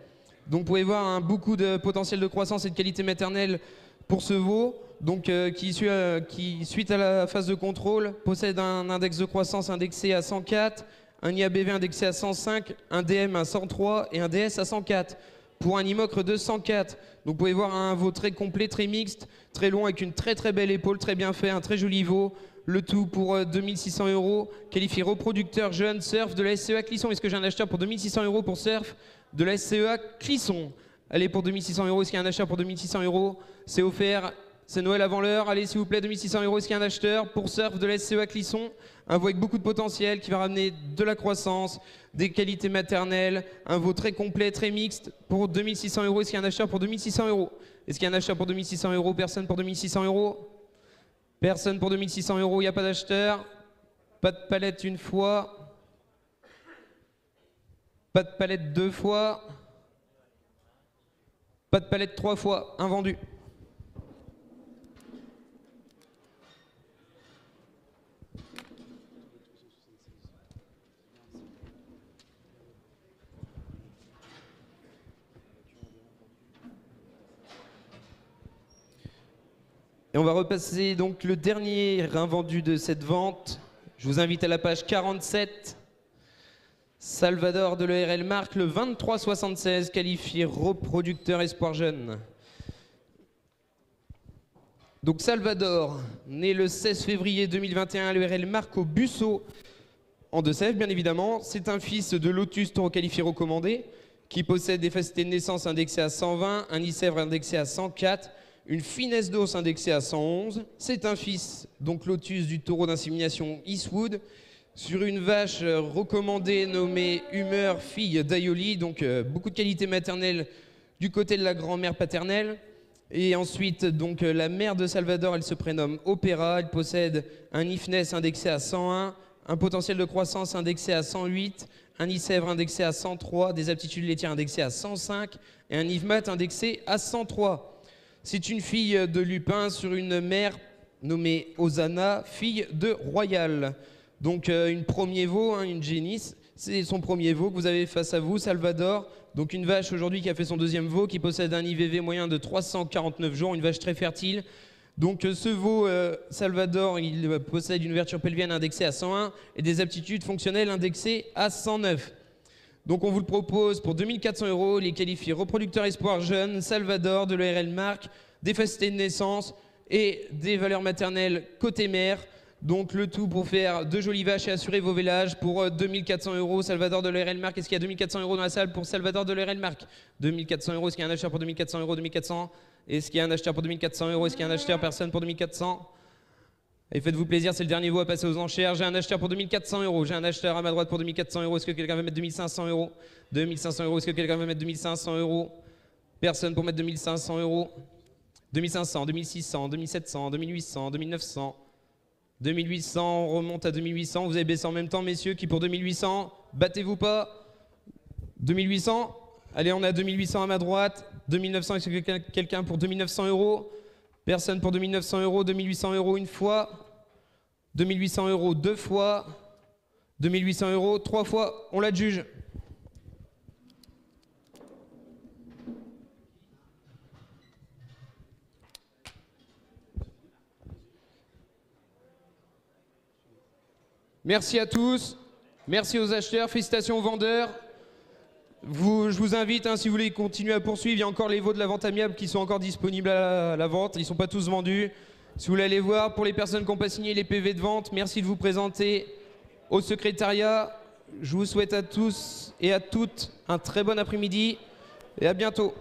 Donc vous pouvez voir beaucoup de potentiel de croissance et de qualité maternelle pour ce veau, donc, qui, suite à la phase de contrôle, possède un index de croissance indexé à 104, un IABV indexé à 105, un DM à 103 et un DS à 104, pour un IMOCRE de 104. Donc vous pouvez voir un veau très complet, très mixte, très long, avec une très très belle épaule, très bien fait, un très joli veau. Le tout pour 2600 €, qualifié reproducteur jeune, Surf de la SCEA Clisson. Est-ce que j'ai un acheteur pour 2600 € pour Surf de la SCEA Clisson? Allez, pour 2600 €, est-ce qu'il y a un acheteur pour 2600 €? C'est offert. C'est Noël avant l'heure. Allez, s'il vous plaît, 2600 €. Est-ce qu'il y a un acheteur pour Surf de la SCEA Clisson? Un veau avec beaucoup de potentiel qui va ramener de la croissance, des qualités maternelles, un veau très complet, très mixte pour 2600 €. Est-ce qu'il y a un acheteur pour 2600 €? Est-ce qu'il y a un acheteur pour 2600 €? Personne pour 2600 €? Personne pour 2600 €. Il n'y a pas d'acheteur. Pas de palette une fois. Pas de palette deux fois. Pas de palette trois fois. Invendu. Et on va repasser donc le dernier invendu de cette vente. Je vous invite à la page 47. Salvador de l'ERL Marque, le 2376, qualifié reproducteur espoir jeune. Donc Salvador, né le 16 février 2021 à l'ERL Marque au Busseau, en Deux-Sèvres bien évidemment. C'est un fils de Lotus taureau qualifié recommandé, qui possède des faciès de naissance indexées à 120, un Icèvre indexé à 104, une finesse d'os indexée à 111. C'est un fils, donc Lotus, du taureau d'insémination Eastwood, sur une vache recommandée nommée Humeur, fille d'Aioli, donc beaucoup de qualité maternelle du côté de la grand-mère paternelle. Et ensuite, donc la mère de Salvador, elle se prénomme Opéra, elle possède un IFNES indexé à 101, un potentiel de croissance indexé à 108, un Icèvre indexé à 103, des aptitudes laitières indexées à 105 et un IVMAT indexé à 103. C'est une fille de Lupin sur une mère nommée Osana, fille de Royal. Donc une premier veau, une génisse, c'est son premier veau que vous avez face à vous, Salvador. Donc une vache aujourd'hui qui a fait son deuxième veau, qui possède un IVV moyen de 349 jours, une vache très fertile. Donc ce veau, Salvador, il possède une ouverture pelvienne indexée à 101 et des aptitudes fonctionnelles indexées à 109. Donc on vous le propose pour 2400 €, les qualifiés reproducteur espoir jeune, Salvador de l'ERL Marque, des facilités de naissance et des valeurs maternelles côté mère. Donc le tout pour faire de jolies vaches et assurer vos vélages pour 2400 €. Salvador de l'ORL Marc, est-ce qu'il y a 2400 € dans la salle pour Salvador de l'ORL Marc? 2400 €, est-ce qu'il y a un acheteur pour 2400 €? 2400. Est-ce qu'il y a un acheteur pour 2400 €? Est-ce qu'il y a un acheteur? Personne pour 2400. Et faites-vous plaisir, c'est le dernier mot à passer aux enchères. J'ai un acheteur pour 2400 €. J'ai un acheteur à ma droite pour 2400 €. Est-ce que quelqu'un veut mettre 2500 €? 2500 €. Est-ce que quelqu'un veut mettre 2500 €? Personne pour mettre 2500 €. 2500, 2600, 2700, 2800, 2900. 2800, on remonte à 2800. Vous avez baissé en même temps, messieurs, qui pour 2800? Battez-vous pas. 2800. Allez, on a 2800 à ma droite. 2900, est-ce que quelqu'un pour 2900 €? Personne pour 2900 €. 2800 € une fois. 2800 € deux fois. 2800 € trois fois. On l'adjuge. Merci à tous. Merci aux acheteurs. Félicitations aux vendeurs. Je vous invite, si vous voulez continuer à poursuivre, il y a encore les veaux de la vente amiable qui sont encore disponibles à la vente. Ils ne sont pas tous vendus. Si vous voulez aller voir, pour les personnes qui n'ont pas signé les PV de vente, merci de vous présenter au secrétariat. Je vous souhaite à tous et à toutes un très bon après-midi et à bientôt.